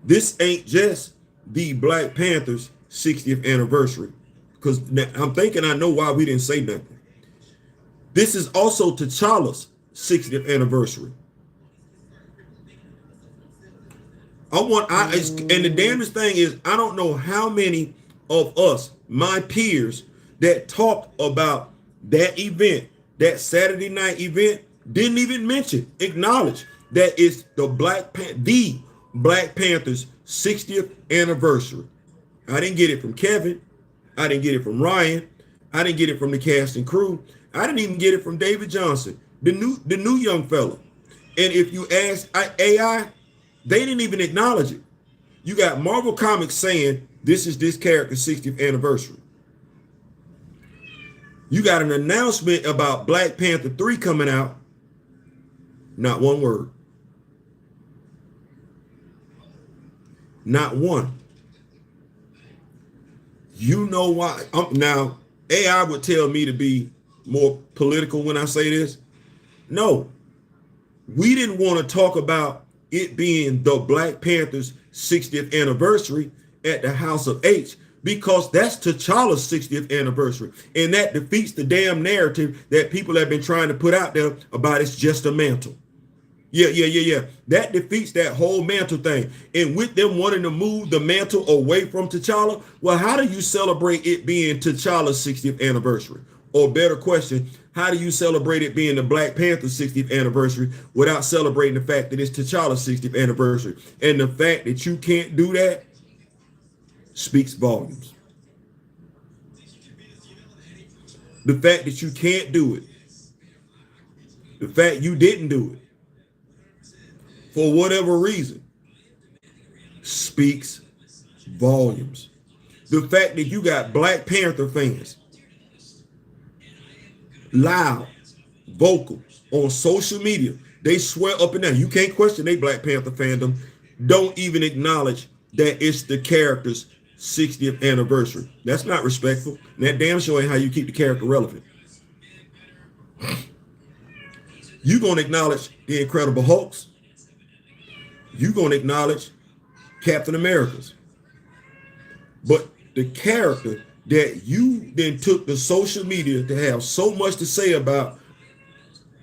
This ain't just the Black Panther's 60th anniversary. Because I'm thinking I know why we didn't say nothing. This is also T'Challa's 60th anniversary. And the damnedest thing is, I don't know how many of us, my peers, that talked about that event, that Saturday night event, didn't even acknowledge that it's the Black Panther's 60th anniversary. I didn't get it from Kevin. I didn't get it from Ryan. I didn't get it from the cast and crew. I didn't even get it from David Johnson, the new young fella. And if you ask AI, they didn't even acknowledge it. You got Marvel Comics saying this is this character's 60th anniversary. You got an announcement about Black Panther 3 coming out. Not one word. Not one. You know why? Now, AI would tell me to be more political when I say this. No, we didn't want to talk about it being the Black Panther's 60th anniversary at the House of H because that's T'Challa's 60th anniversary. And that defeats the damn narrative that people have been trying to put out there about it's just a mantle. Yeah. That defeats that whole mantle thing. And with them wanting to move the mantle away from T'Challa, well, how do you celebrate it being T'Challa's 60th anniversary? Or better question, how do you celebrate it being the Black Panther's 60th anniversary without celebrating the fact that it's T'Challa's 60th anniversary? And the fact that you can't do that speaks volumes. The fact that you can't do it, the fact you didn't do it, for whatever reason, speaks volumes. The fact that you got Black Panther fans, loud, vocal, on social media, they swear up and down, you can't question they Black Panther fandom, don't even acknowledge that it's the character's 60th anniversary. That's not respectful. And that damn sure ain't how you keep the character relevant. You're going to acknowledge the Incredible Hulks. You're going to acknowledge Captain America's. But the character that you then took the social media to have so much to say about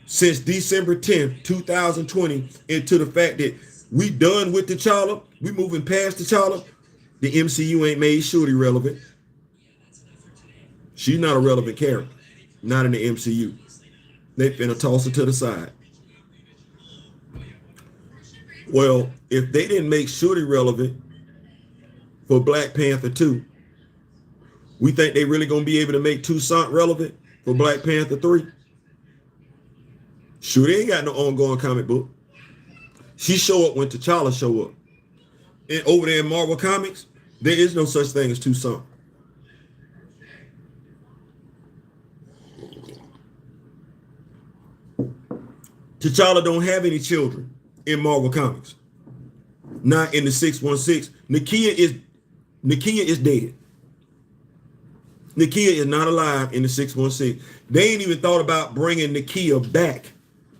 since December 10th, 2020, into the fact that we done with T'Challa, we moving past T'Challa, the MCU ain't made Shuri relevant. She's not a relevant character, not in the MCU. They finna toss her to the side. Well, if they didn't make Shuri relevant for Black Panther 2, we think they really gonna be able to make Toussaint relevant for Black Panther 3? Shuri ain't got no ongoing comic book. She show up when T'Challa show up. And over there in Marvel Comics, there is no such thing as Toussaint. T'Challa don't have any children in Marvel Comics. Not in the 616. Nakia is dead. Nakia is not alive in the 616. They ain't even thought about bringing Nakia back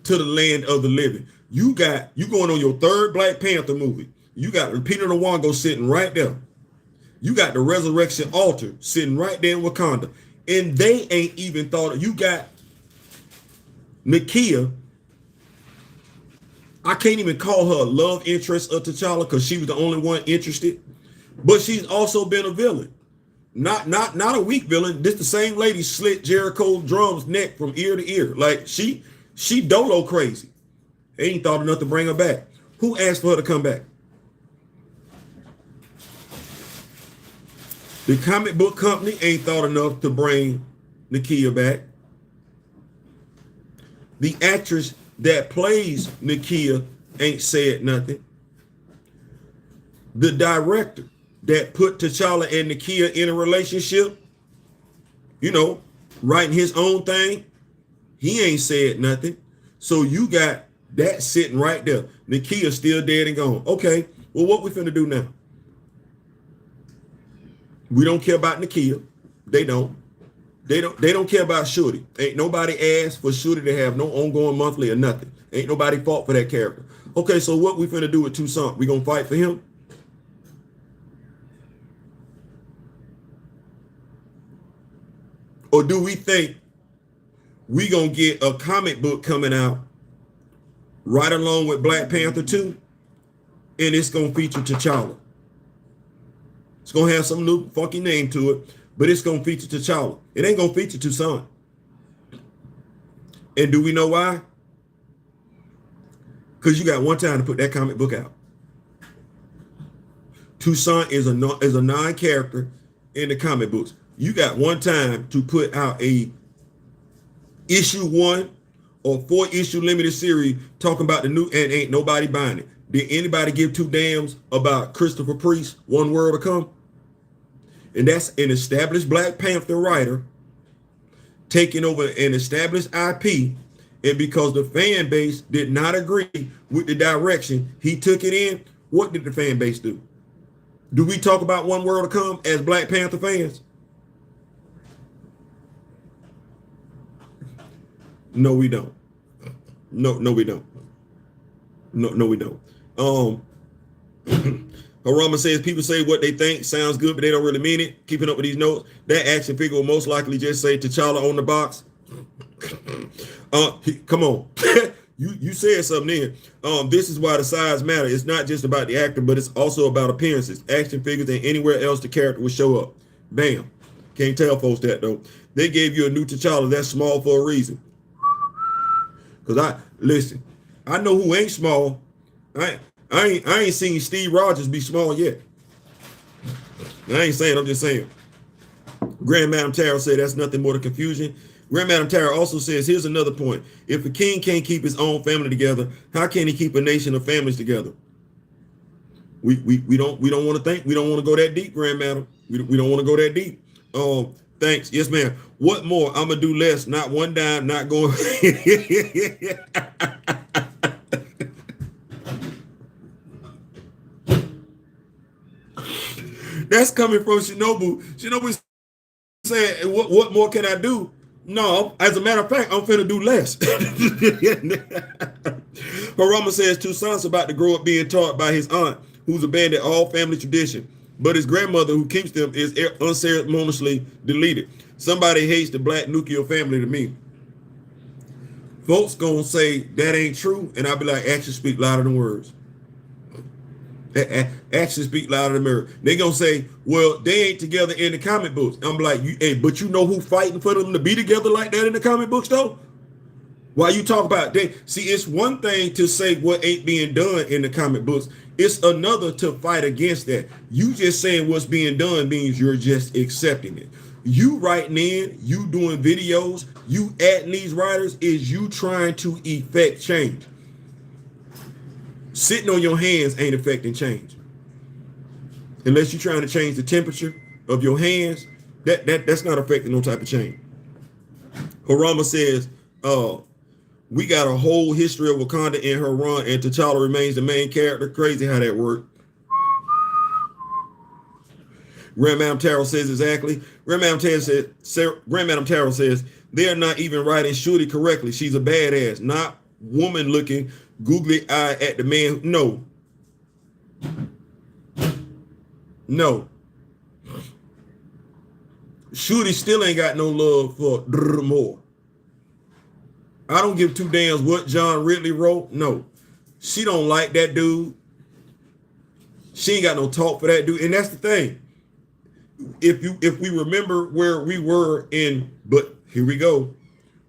to the land of the living. You going on your third Black Panther movie. You got Lupita Nyong'o sitting right there. You got the resurrection altar sitting right there in Wakanda. And they ain't even thought, you got Nakia. I can't even call her a love interest of T'Challa because she was the only one interested. But she's also been a villain. Not a weak villain. This the same lady slit Jericho Drum's neck from ear to ear. Like she dolo crazy. They ain't thought enough to bring her back. Who asked for her to come back? The comic book company ain't thought enough to bring Nakia back. The actress that plays Nakia ain't said nothing. The director that put T'Challa and Nakia in a relationship, you know, writing his own thing. He ain't said nothing. So you got that sitting right there. Nakia still dead and gone. Okay, well, what we finna do now? We don't care about Nakia. They don't. They don't care about Shorty. Ain't nobody asked for Shorty to have no ongoing monthly or nothing. Ain't nobody fought for that character. Okay, so what we finna do with Toussaint? We gonna fight for him? Or do we think we gonna get a comic book coming out right along with Black Panther 2, and it's gonna feature T'Challa? It's gonna have some new funky name to it, but it's gonna feature T'Challa. It ain't gonna feature Toussaint. And do we know why? Because you got one time to put that comic book out. Toussaint is a non-character in the comic books. You got one time to put out a issue 1 or 4-issue limited series talking about the new, and ain't nobody buying it. Did anybody give two damns about Christopher Priest, One World to Come? And that's an established Black Panther writer taking over an established IP, and because the fan base did not agree with the direction he took it in, what did the fan base do? Do we talk about One World to Come as Black Panther fans? No, we don't. No, we don't. No, we don't. Harama says people say what they think sounds good, but they don't really mean it. Keeping up with these notes, that action figure will most likely just say T'Challa on the box. Come on. You said something there. This is why the size matter. It's not just about the actor, but it's also about appearances. Action figures and anywhere else the character will show up. Bam. Can't tell folks that though. They gave you a new T'Challa that's small for a reason. Cause I know who ain't small. I ain't seen Steve Rogers be small yet. I ain't saying, I'm just saying. Grand Madam Tara said that's nothing more than confusion. Grand Madam Tara also says, here's another point. If a king can't keep his own family together, how can he keep a nation of families together? We don't want to think. We don't want to go that deep, Grand Madam. We don't want to go that deep. Thanks. Yes, ma'am. What more? I'm gonna do less. Not one dime. Not going. That's coming from Shinobu. Shinobu said, "What more can I do?" No, as a matter of fact, I'm finna do less. Harama says Toussaint's about to grow up being taught by his aunt, who's abandoned all family tradition. But his grandmother, who keeps them, is unceremoniously deleted. Somebody hates the black nuclear family to me. Folks gonna say that ain't true, and I'll be like, actions speak louder than words. Actions speak louder than words. They gonna say, well, they ain't together in the comic books. I'm like, but you know who fighting for them to be together like that in the comic books though? Why you talk about that? See, it's one thing to say what ain't being done in the comic books. It's another to fight against that. You just saying what's being done means you're just accepting it. You writing in, you doing videos, you adding these writers is you trying to effect change. Sitting on your hands ain't affecting change. Unless you're trying to change the temperature of your hands, that's not affecting no type of change. Harama says, we got a whole history of Wakanda in her run, and T'Challa remains the main character. Crazy how that worked. Grand Madam Taro says exactly. Grand Madam Taro says they're not even writing Shuri correctly. She's a badass, not woman looking googly eye at the man. No. Shuri still ain't got no love for more. I don't give two damns what John Ridley wrote. No, she don't like that dude. She ain't got no talk for that dude. And that's the thing. If we remember where we were in, but here we go.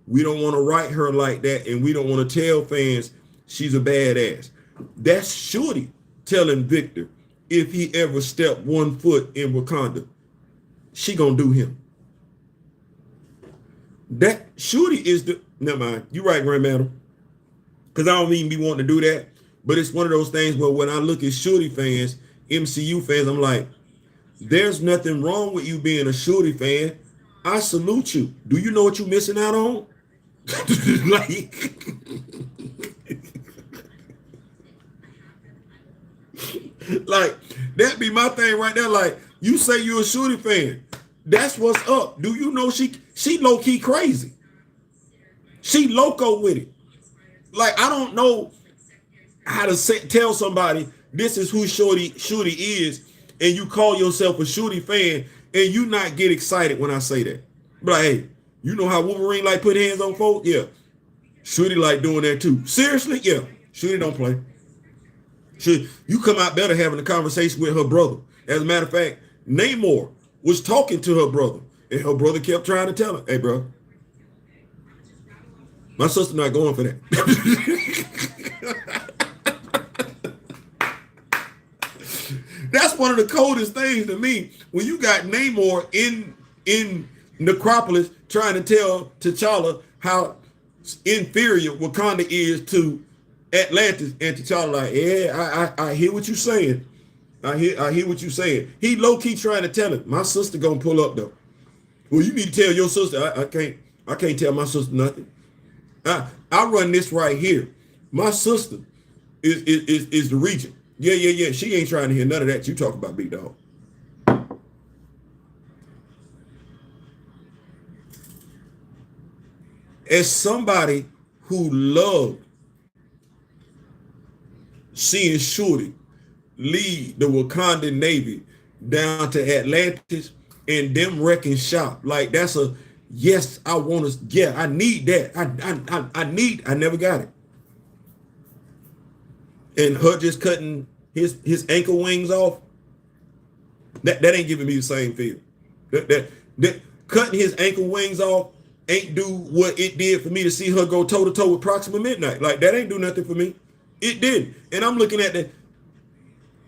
We don't want to write her like that, and we don't want to tell fans she's a badass. That's Shorty telling Victor if he ever stepped one foot in Wakanda, she gonna do him. That Shorty is the, never mind. You're right, Grand Madam. Because I don't even be wanting to do that. But it's one of those things where when I look at Shorty fans, MCU fans, I'm like, There's nothing wrong with you being a Shorty fan. I salute you. Do you know what you're missing out on? like, like that be my thing right there. Like, you say you're a Shorty fan. That's what's up. Do you know she low key crazy? She loco with it. Like, I don't know how to tell somebody this is who Shorty is, and you call yourself a Shorty fan, and you not get excited when I say that. But like, hey, you know how Wolverine like put hands on folks? Yeah. Shorty like doing that too. Seriously? Yeah. Shorty don't play. You come out better having a conversation with her brother. As a matter of fact, Namor was talking to her brother, and her brother kept trying to tell her, hey, bro, my sister not going for that. That's one of the coldest things to me, when you got Namor in Necropolis trying to tell T'Challa how inferior Wakanda is to Atlantis, and T'Challa like, yeah, I hear what you're saying. I hear what you're saying. He low key trying to tell it. My sister gonna pull up though. Well, you need to tell your sister. I can't tell my sister nothing. I run this right here. My sister is the regent. Yeah. She ain't trying to hear none of that you talk about, big dog. As somebody who loved seeing Shorty lead the Wakandan Navy down to Atlantis and them wrecking shop, like that's a yes. I want to. Yeah, I need that. I never got it. And her just cutting his ankle wings off. That ain't giving me the same feel. That cutting his ankle wings off ain't do what it did for me to see her go toe to toe with Proxima Midnight. Like, that ain't do nothing for me. It didn't. And I'm looking at that.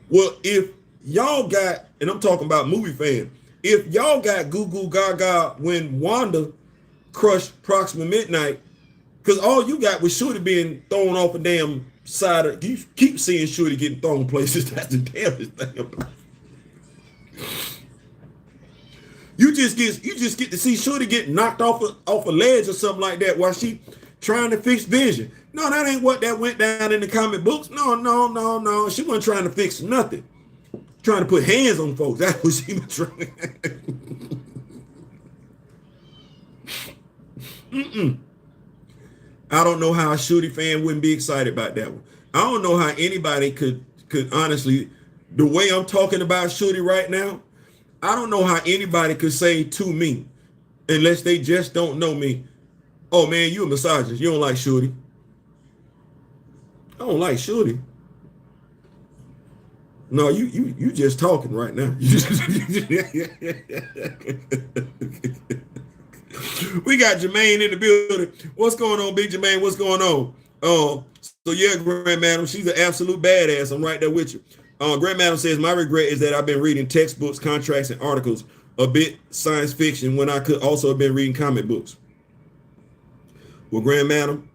Well, if y'all got, and I'm talking about movie fans, if y'all got goo goo gaga when Wanda crushed Proxima Midnight, because all you got was Shorty being thrown off a damn side of, you keep seeing Shorty getting thrown places. That's the damnest thing about it. You just get to see Shorty get knocked off a ledge or something like that while she trying to fix Vision. No, that ain't what that went down in the comic books. No. She wasn't trying to fix nothing. Trying to put hands on folks. That's what she was trying. I don't know how a Shorty fan wouldn't be excited about that one. I don't know how anybody could honestly, the way I'm talking about Shorty right now, I don't know how anybody could say to me, unless they just don't know me, oh man, you a misogynist. You don't like Shorty. I don't like Shorty. No, you just talking right now. We got Jermaine in the building. What's going on, Big Jermaine? What's going on? So yeah, Grand Madam, she's an absolute badass. I'm right there with you. Grand Madam says, my regret is that I've been reading textbooks, contracts, and articles, a bit science fiction, when I could also have been reading comic books. Well, Grand Madam,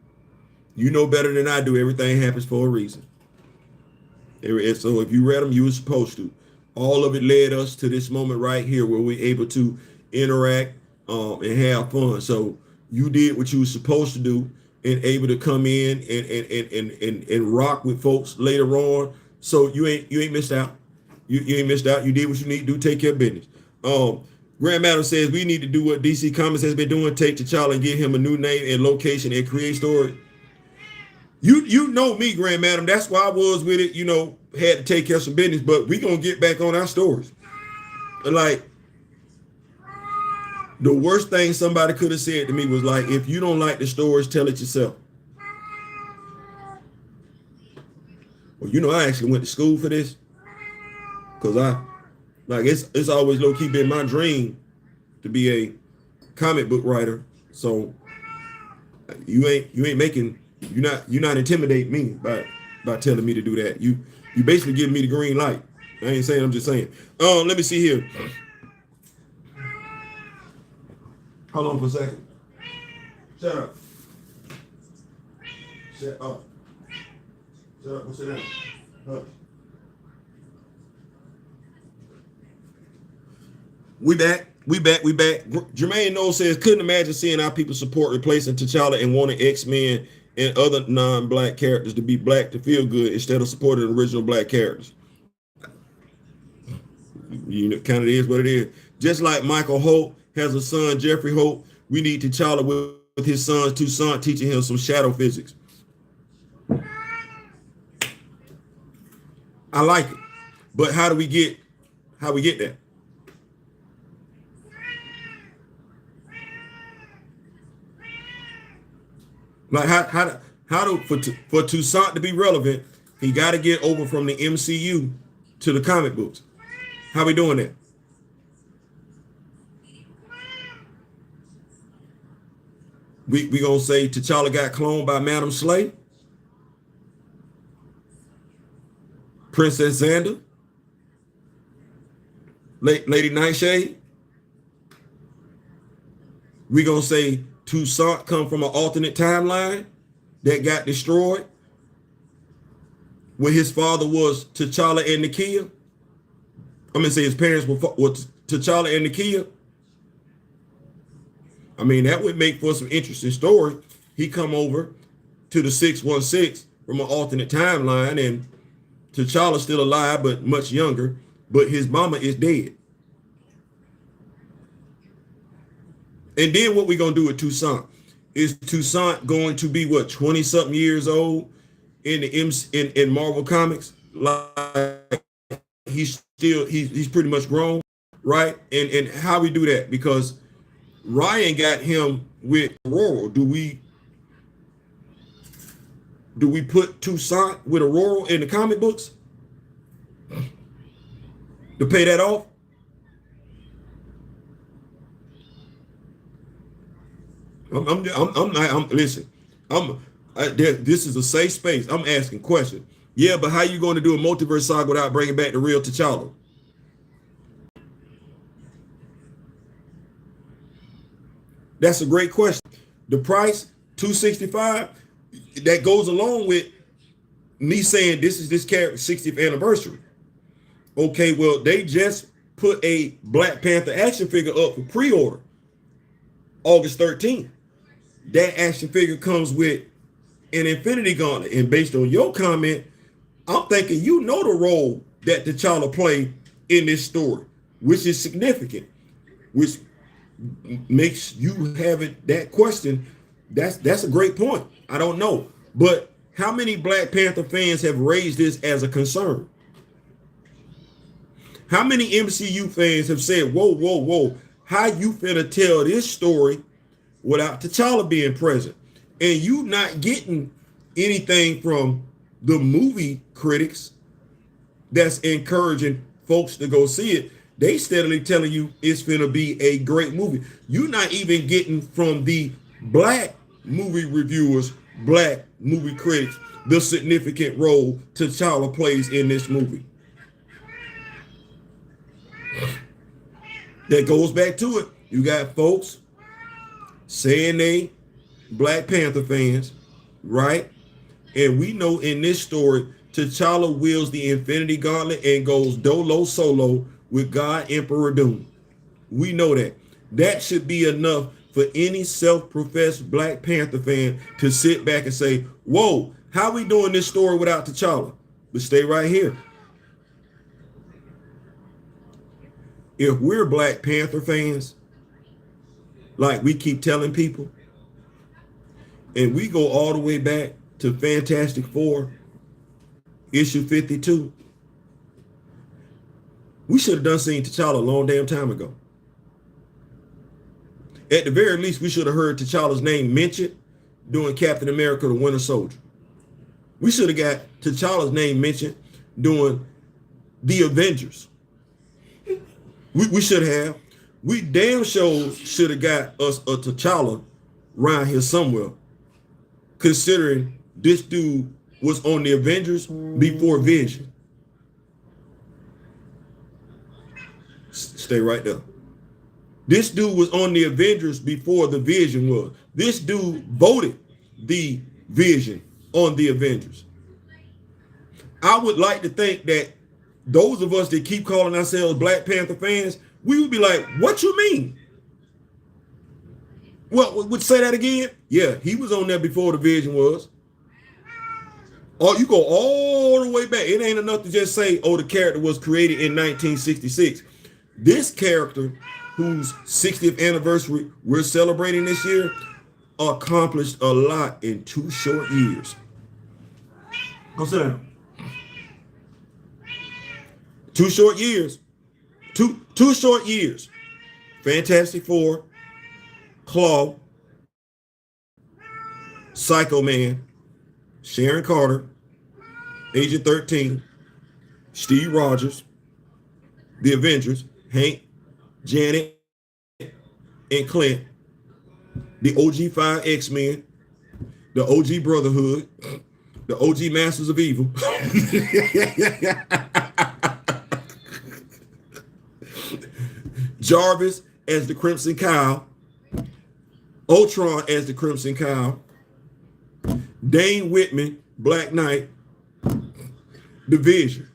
you know better than I do. Everything happens for a reason. So if you read them, you were supposed to. All of it led us to this moment right here where we're able to interact and have fun. So you did what you were supposed to do and able to come in and rock with folks later on. So you ain't missed out. You ain't missed out. You did what you need to do. Take care of business. Grand Madam says we need to do what DC Comics has been doing. Take T'Challa and give him a new name and location and create story. You know me, Grand Madam. That's why I was with it. You know, had to take care of some business. But we gonna get back on our stories. Like, the worst thing somebody could have said to me was like, if you don't like the stories, tell it yourself. Well, you know, I actually went to school for this, because it's always low key been my dream to be a comic book writer. So you're not intimidating me by telling me to do that. You basically giving me the green light. I ain't saying, I'm just saying. Let me see here. Hold on for a second. Shut up. Shut up. Shut up. Sit down. Hush. We back. We back. We back. Jermaine Knowles says, couldn't imagine seeing our people support replacing T'Challa and wanting X-Men and other non-black characters to be black to feel good instead of supporting original black characters. You know, kind of is what it is. Just like Michael Holt has a son, Jeffrey Holt, we need T'Challa with his son's two sons teaching him some shadow physics. I like it. But how we get that? Like how do for Toussaint to be relevant, he got to get over from the MCU to the comic books. How we doing that? We gonna say T'Challa got cloned by Madam Slay, Princess Xander, Lady Nightshade. We gonna say Toussaint come from an alternate timeline that got destroyed when his father was T'Challa and Nakia. I'm gonna say his parents were T'Challa and Nakia. I mean, that would make for some interesting story. He come over to the 616 from an alternate timeline, and T'Challa's still alive, but much younger, but his mama is dead. And then what we gonna do with Toussaint? Is Toussaint going to be what, 20-something years old in the in Marvel Comics? Like he's pretty much grown, right? And how we do that? Because Ryan got him with Aurora. Do we put Toussaint with Aurora in the comic books to pay that off? Listen. This is a safe space. I'm asking questions. Yeah, but how you going to do a multiverse saga without bringing back the real T'Challa? That's a great question. The price, $265, that goes along with me saying this is this character's 60th anniversary. Okay, well, they just put a Black Panther action figure up for pre-order August 13th. That action figure comes with an Infinity Gauntlet. And based on your comment, I'm thinking you know the role that T'Challa played in this story, which is significant, which makes you having that question. That's a great point. I don't know. But how many Black Panther fans have raised this as a concern? How many MCU fans have said, whoa, how you finna tell this story without T'Challa being present? And you not getting anything from the movie critics that's encouraging folks to go see it. They steadily telling you it's finna be a great movie. You're not even getting from the black movie reviewers, black movie critics, the significant role T'Challa plays in this movie. That goes back to it. You got folks saying they Black Panther fans, right? And we know in this story, T'Challa wields the Infinity Gauntlet and goes dolo solo with God Emperor Doom. We know that. That should be enough for any self-professed Black Panther fan to sit back and say, whoa, how we doing this story without T'Challa? But stay right here. If we're Black Panther fans, like we keep telling people, and we go all the way back to Fantastic Four, issue 52, we should have done seen T'Challa a long damn time ago. At the very least, we should have heard T'Challa's name mentioned during Captain America: The Winter Soldier. We should have got T'Challa's name mentioned during The Avengers. We should have. We damn sure should have got us a T'Challa around here somewhere, considering this dude was on the Avengers before Vision. Stay right there. This dude was on the Avengers before the Vision was. This dude voted the Vision on the Avengers. I would like to think that those of us that keep calling ourselves Black Panther fans, we would be like, what you mean? What would say that again? Yeah, he was on there before the vision was. Oh, you go all the way back. It ain't enough to just say, oh, the character was created in 1966. This character, whose 60th anniversary we're celebrating this year, accomplished a lot in 2 short years. Go sit down. 2 short years. Two short years. Fantastic Four, Claw, Psycho Man, Sharon Carter, Agent 13, Steve Rogers, The Avengers, Hank, Janet, and Clint, the OG 5 X-Men, the OG Brotherhood, the OG Masters of Evil. Jarvis as the Crimson Cow, Ultron as the Crimson Cow, Dane Whitman, Black Knight, The Vision.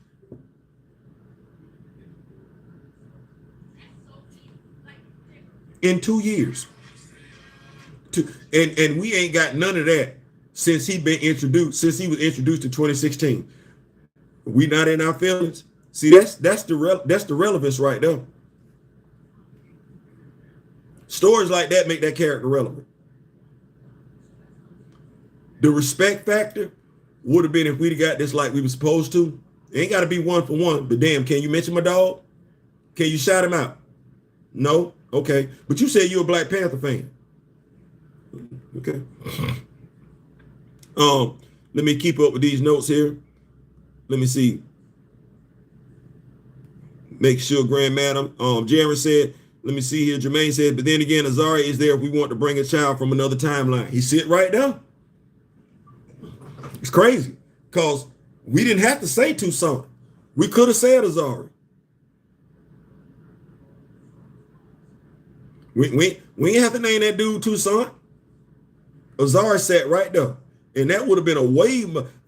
In 2 years. And we ain't got none of that since he was introduced in 2016. We not in our feelings. See, that's the relevance right there. Stories like that make that character relevant. The respect factor would have been if we'd have got this like we were supposed to. It ain't got to be 1 for 1, but damn, can you mention my dog? Can you shout him out? No? Okay. But you said you're a Black Panther fan. Okay. Let me keep up with these notes here. Let me see. Make sure, Grand Madam. Jaron said, let me see here. Jermaine said, but then again, Azari is there if we want to bring a child from another timeline. He sit right there. It's crazy because we didn't have to say Tucson. We could have said Azari. We ain't have to name that dude Tucson. Azari sat right there. And that would have been a way.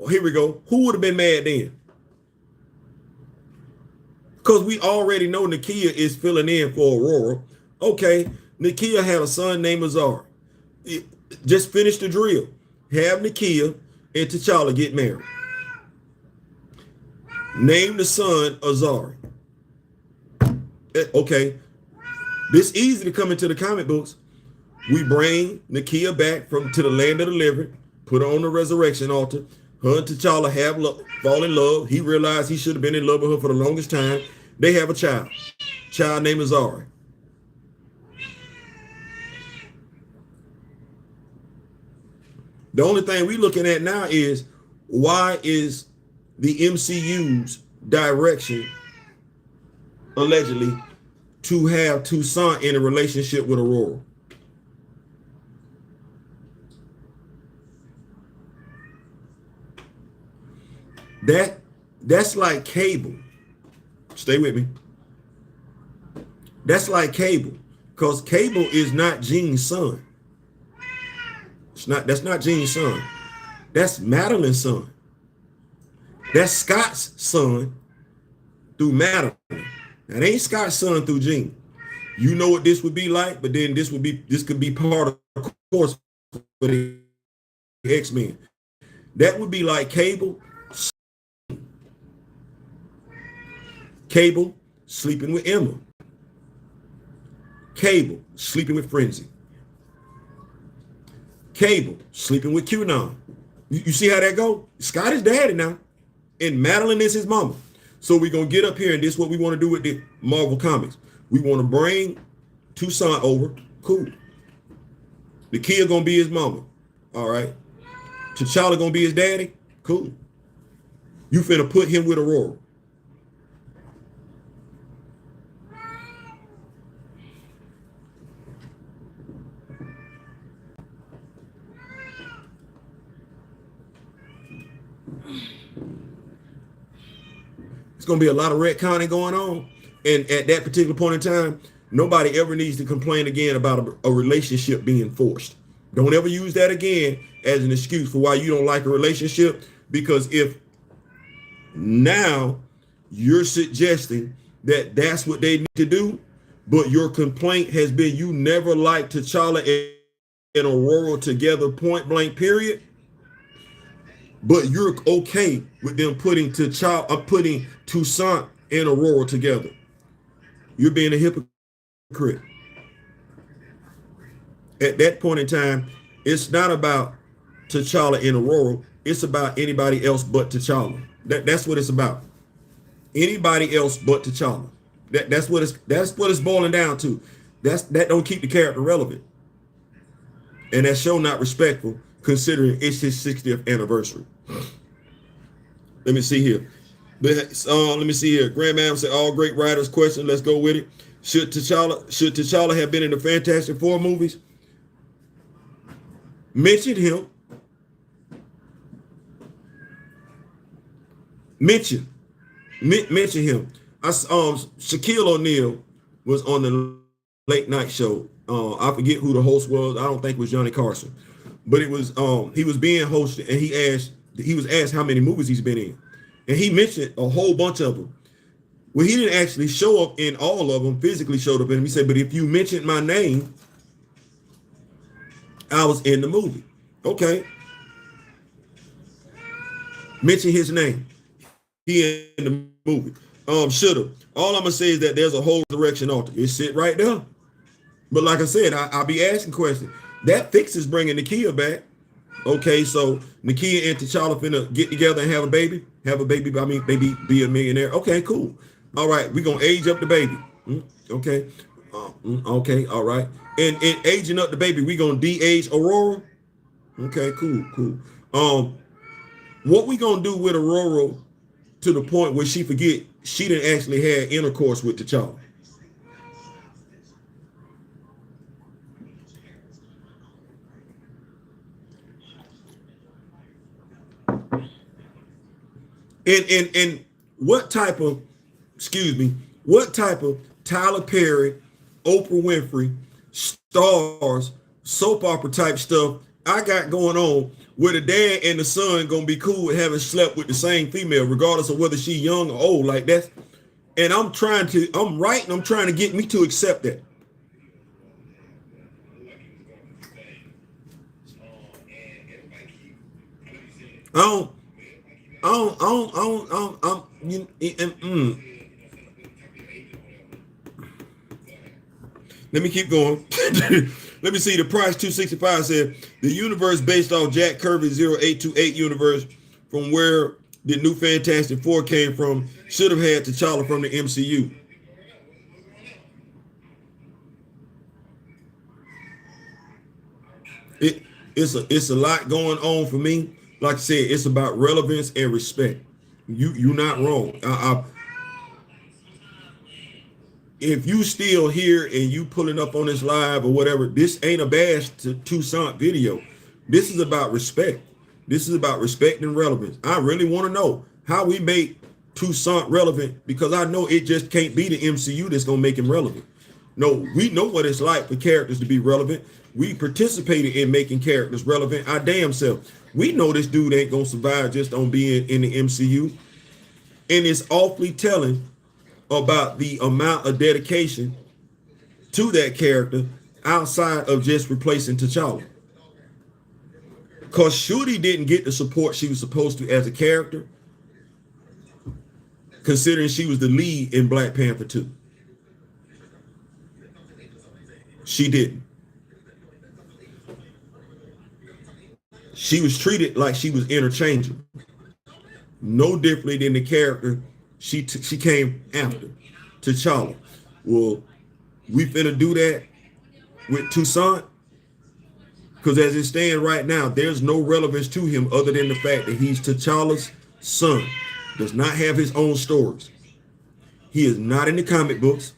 Here we go. Who would have been mad then? Because we already know Nakia is filling in for Aurora. Okay, Nakia had a son named Azari. Just finish the drill. Have Nakia and T'Challa get married. Name the son Azari. Okay, this easy to come into the comic books. We bring Nakia back to the land of the living, put her on the resurrection altar. Her and T'Challa fall in love. He realized he should have been in love with her for the longest time. They have a child. Child named Azari. The only thing we're looking at now is why is the MCU's direction allegedly to have Tucson in a relationship with Aurora? That's like Cable. Stay with me. That's like Cable, because Cable is not Jean's son. That's not Jean's son. That's Madeline's son. That's Scott's son through Madeline. That ain't Scott's son through Jean. You know what this would be like, but then this could be part of the course for the X-Men. That would be like Cable sleeping with Emma. Cable sleeping with Frenzy. Cable sleeping with QAnon. You see how that go? Scott is daddy now, and Madeline is his mama. So we're going to get up here, and this is what we want to do with the Marvel Comics. We want to bring Tucson over. Cool. The kid going to be his mama. All right. T'Challa going to be his daddy. Cool. You finna put him with Aurora. It's going to be a lot of retconning going on. And at that particular point in time, nobody ever needs to complain again about a relationship being forced. Don't ever use that again as an excuse for why you don't like a relationship, because if now you're suggesting that that's what they need to do, but your complaint has been you never liked T'Challa and Aurora together, point blank, period. But you're okay with them putting putting Toussaint and Aurora together. You're being a hypocrite. At that point in time, it's not about T'Challa and Aurora. It's about anybody else but T'Challa. That's what it's about. Anybody else but T'Challa. That's what it's boiling down to. That don't keep the character relevant. And that show not respectful considering it's his 60th anniversary. Let me see here. Let me see here. Grandma said all great writers question. Let's go with it. Should T'Challa have been in the Fantastic Four movies? Mention him. Mention him. Shaquille O'Neal was on the late night show. I forget who the host was. I don't think it was Johnny Carson, but it was he was being hosted, and he was asked how many movies he's been in, and he mentioned a whole bunch of them. Well, he didn't actually show up in all of them, physically showed up in them. He said, but if you mentioned my name, I was in the movie. Okay. Mention his name. He in the movie. Should have. All I'm gonna say is that there's a whole direction altar. It's sit right there. But like I said, I'll be asking questions. That fixes bringing Nakia back. Okay, so Nakia and T'Challa finna get together and have a baby. Have a baby. I mean, baby, be a millionaire. Okay, cool. All right, we're gonna age up the baby. Okay. Okay, all right. And aging up the baby, we're gonna de-age Aurora. Okay, cool. What we gonna do with Aurora to the point where she forget she didn't actually have intercourse with T'Challa? And what type of Tyler Perry, Oprah Winfrey, stars, soap opera type stuff I got going on where the dad and the son gonna be cool with having slept with the same female, regardless of whether she young or old, like that. And I'm trying to get me to accept that. Let me keep going. Let me see. The price 265 said the universe based off Jack Kirby's 0828 universe from where the new Fantastic Four came from should have had T'Challa from the MCU. It's a lot going on for me. Like I said, it's about relevance and respect. You're not wrong. If you still here and you pulling up on this live or whatever, this ain't a bash to Toussaint video. This is about respect. This is about respect and relevance. I really want to know how we make Toussaint relevant, because I know it just can't be the MCU that's gonna make him relevant. No, we know what it's like for characters to be relevant. We participated in making characters relevant our damn self. We know this dude ain't gonna survive just on being in the MCU. And it's awfully telling about the amount of dedication to that character outside of just replacing T'Challa. Because Shuri didn't get the support she was supposed to as a character, considering she was the lead in Black Panther 2. She didn't. She was treated like she was interchangeable. No differently than the character she came after, T'Challa. Well, we finna do that with Toussaint, because as it stands right now, there's no relevance to him other than the fact that he's T'Challa's son. Does not have his own stories. He is not in the comic books.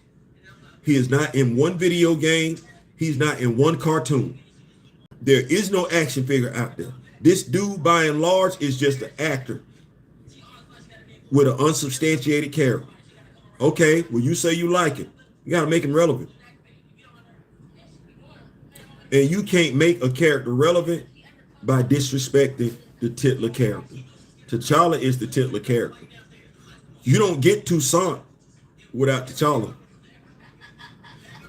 He is not in one video game. He's not in one cartoon. There is no action figure out there. This dude, by and large, is just an actor with an unsubstantiated character. Okay, well, you say you like it. You got to make him relevant. And you can't make a character relevant by disrespecting the titular character. T'Challa is the titular character. You don't get Toussaint without T'Challa.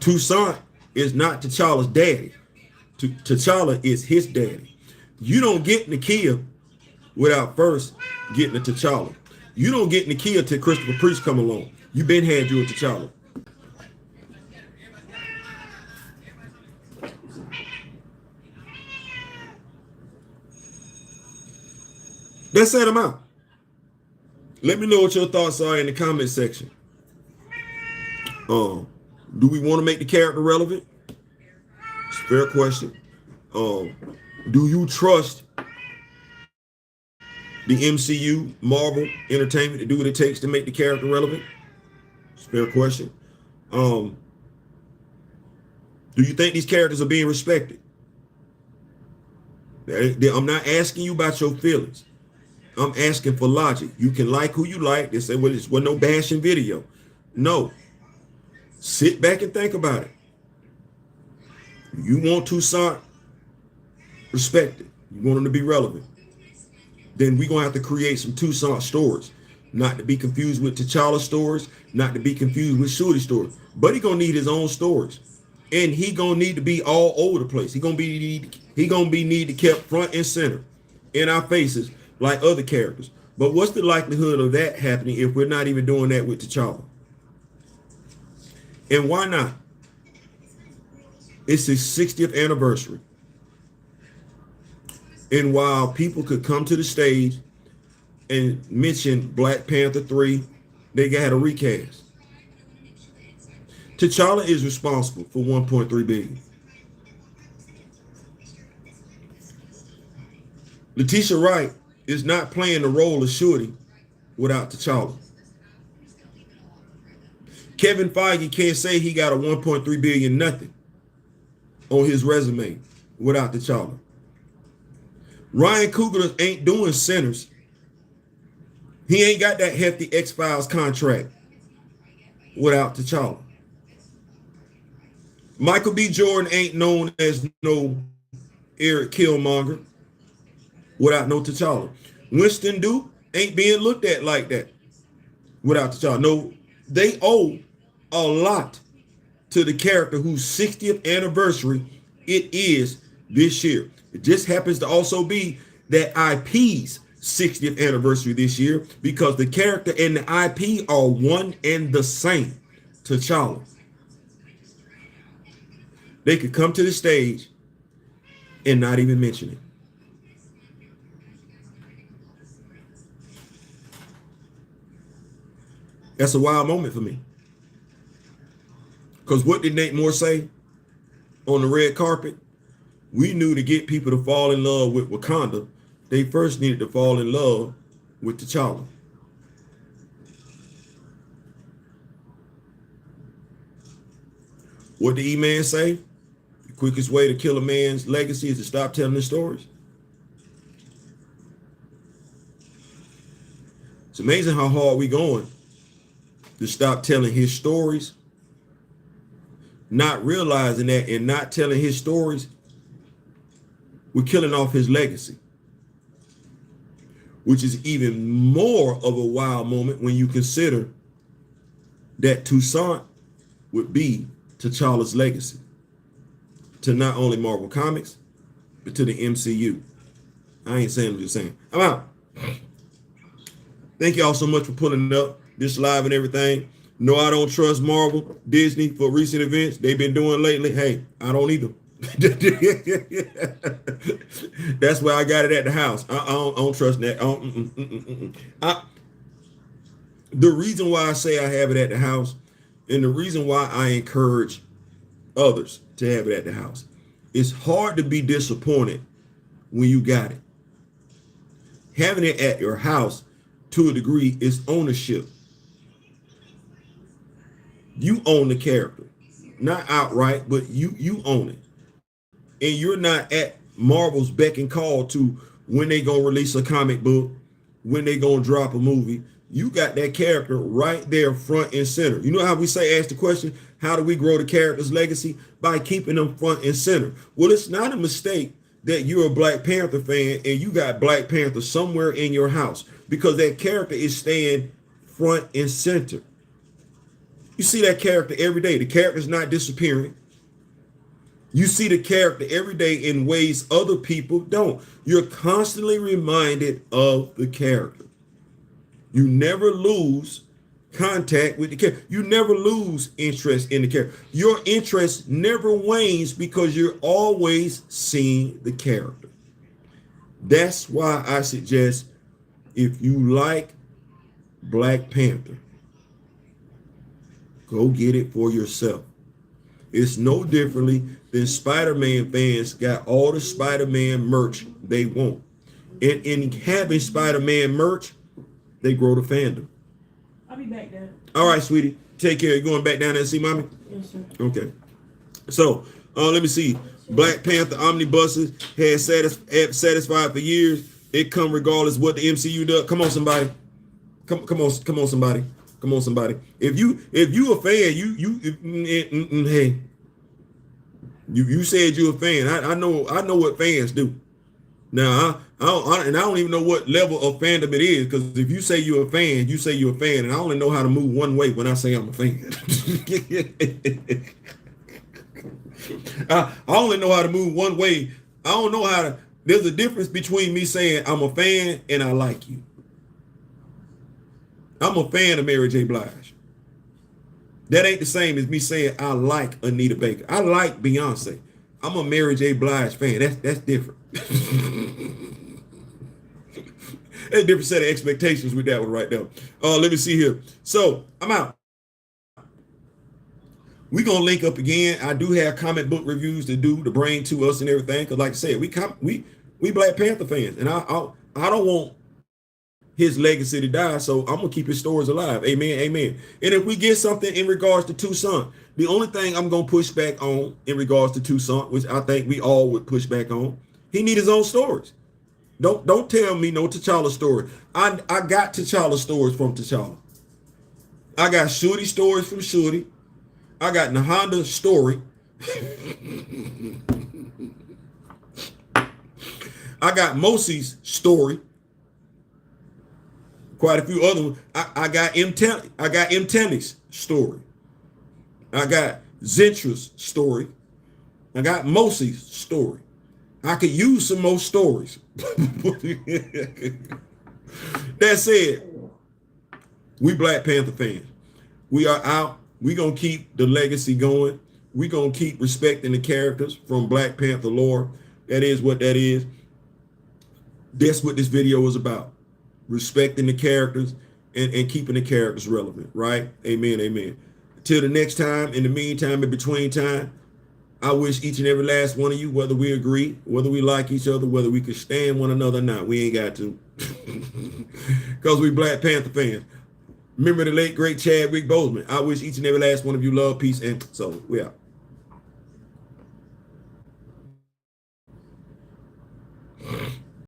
Toussaint is not T'Challa's daddy. T'Challa is his daddy. You don't get Nakia without first getting a T'Challa. You don't get Nakia till Christopher Priest come along. You been had you a T'Challa. Let's set them out. Let me know what your thoughts are in the comment section. Do we want to make the character relevant? It's a fair question. Do you trust the MCU, Marvel Entertainment, to do what it takes to make the character relevant? It's a fair question. Do you think these characters are being respected? I'm not asking you about your feelings. I'm asking for logic. You can like who you like. They say, well, this was no bashing video. No. Sit back and think about it. You want Toussaint respected. You want him to be relevant. Then we're going to have to create some Toussaint stories. Not to be confused with T'Challa stories. Not to be confused with Shuri stories. But he's going to need his own stories. And he going to need to be all over the place. He going to be need to kept front and center in our faces like other characters. But what's the likelihood of that happening if we're not even doing that with T'Challa? And why not? It's his 60th anniversary. And while people could come to the stage and mention Black Panther 3, they got a recast. T'Challa is responsible for 1.3 billion. Letitia Wright is not playing the role of Shuri without T'Challa. Kevin Feige can't say he got a 1.3 billion nothing on his resume without T'Challa. Ryan Coogler ain't doing Sinners. He ain't got that hefty X-Files contract without T'Challa. Michael B. Jordan ain't known as no Eric Killmonger without no T'Challa. Winston Duke ain't being looked at like that without T'Challa. No, they owe a lot to the character whose 60th anniversary it is this year. It just happens to also be that IP's 60th anniversary this year because the character and the IP are one and the same. T'Challa. They could come to the stage and not even mention it. That's a wild moment for me. Because what did Nate Moore say on the red carpet? We knew to get people to fall in love with Wakanda, they first needed to fall in love with T'Challa. What did E-Man say? The quickest way to kill a man's legacy is to stop telling his stories. It's amazing how hard we going to stop telling his stories, not realizing that and not telling his stories, we're killing off his legacy, which is even more of a wild moment when you consider that Toussaint would be T'Challa's legacy to not only Marvel Comics, but to the MCU. I ain't saying, I'm just saying. I'm out. Thank y'all so much for pulling up this live and everything. No, I don't trust Marvel, Disney for recent events they've been doing lately. Hey, I don't either. That's why I got it at the house. I don't trust that. The reason why I say I have it at the house and the reason why I encourage others to have it at the house, it's hard to be disappointed when you got it. Having it at your house to a degree is ownership. You own the character, not outright, but you own it. And you're not at Marvel's beck and call to when they gonna release a comic book, when they gonna drop a movie. You got that character right there front and center. You know how we say, ask the question, how do we grow the character's legacy? By keeping them front and center. Well, it's not a mistake that you're a Black Panther fan and you got Black Panther somewhere in your house because that character is staying front and center. You see that character every day. The character's not disappearing. You see the character every day in ways other people don't. You're constantly reminded of the character. You never lose contact with the character. You never lose interest in the character. Your interest never wanes because you're always seeing the character. That's why I suggest, if you like Black Panther, go get it for yourself. It's no differently than Spider-Man fans got all the Spider-Man merch they want. And in having Spider-Man merch, they grow the fandom. I'll be back there. All right, sweetie. Take care. You going back down there and see mommy? Yes, sir. Okay. So, let me see. Black Panther omnibuses has satisfied for years. It come regardless what the MCU does. Come on, somebody. Come on, somebody. Come on, somebody. If you a fan, hey, you said you a fan. I know what fans do. Now I don't even know what level of fandom it is, because if you say you're a fan, you say you're a fan, and I only know how to move one way when I say I'm a fan. I only know how to move one way. I don't know how to. There's a difference between me saying I'm a fan and I like you. I'm a fan of Mary J. Blige. That ain't the same as me saying I like Anita Baker. I like Beyonce. I'm a Mary J. Blige fan. That's different. There's a different set of expectations with that one right there. Let me see here. So I'm out. We're gonna link up again. I do have comic book reviews to do to bring to us and everything. Cause like I said, we Black Panther fans, and I don't want his legacy to die, so I'm gonna keep his stories alive. Amen, amen. And if we get something in regards to Toussaint, the only thing I'm gonna push back on in regards to Toussaint, which I think we all would push back on, he need his own stories. Don't tell me no T'Challa story. I got T'Challa stories from T'Challa. I got Shorty stories from Shorty. I got Nahonda's story. I got Mosey's story. Quite a few other ones. I got Mtenni's story. I got Zentra's story. I got Mosey's story. I could use some more stories. That said, we Black Panther fans. We are out. We're going to keep the legacy going. We're going to keep respecting the characters from Black Panther lore. That is what that is. That's what this video is about. Respecting the characters and keeping the characters relevant, right? Amen, amen. Till the next time, in the meantime, in between time, I wish each and every last one of you, whether we agree, whether we like each other, whether we could stand one another or not, we ain't got to. Because we Black Panther fans. Remember the late, great Chadwick Boseman. I wish each and every last one of you love, peace, and so we out.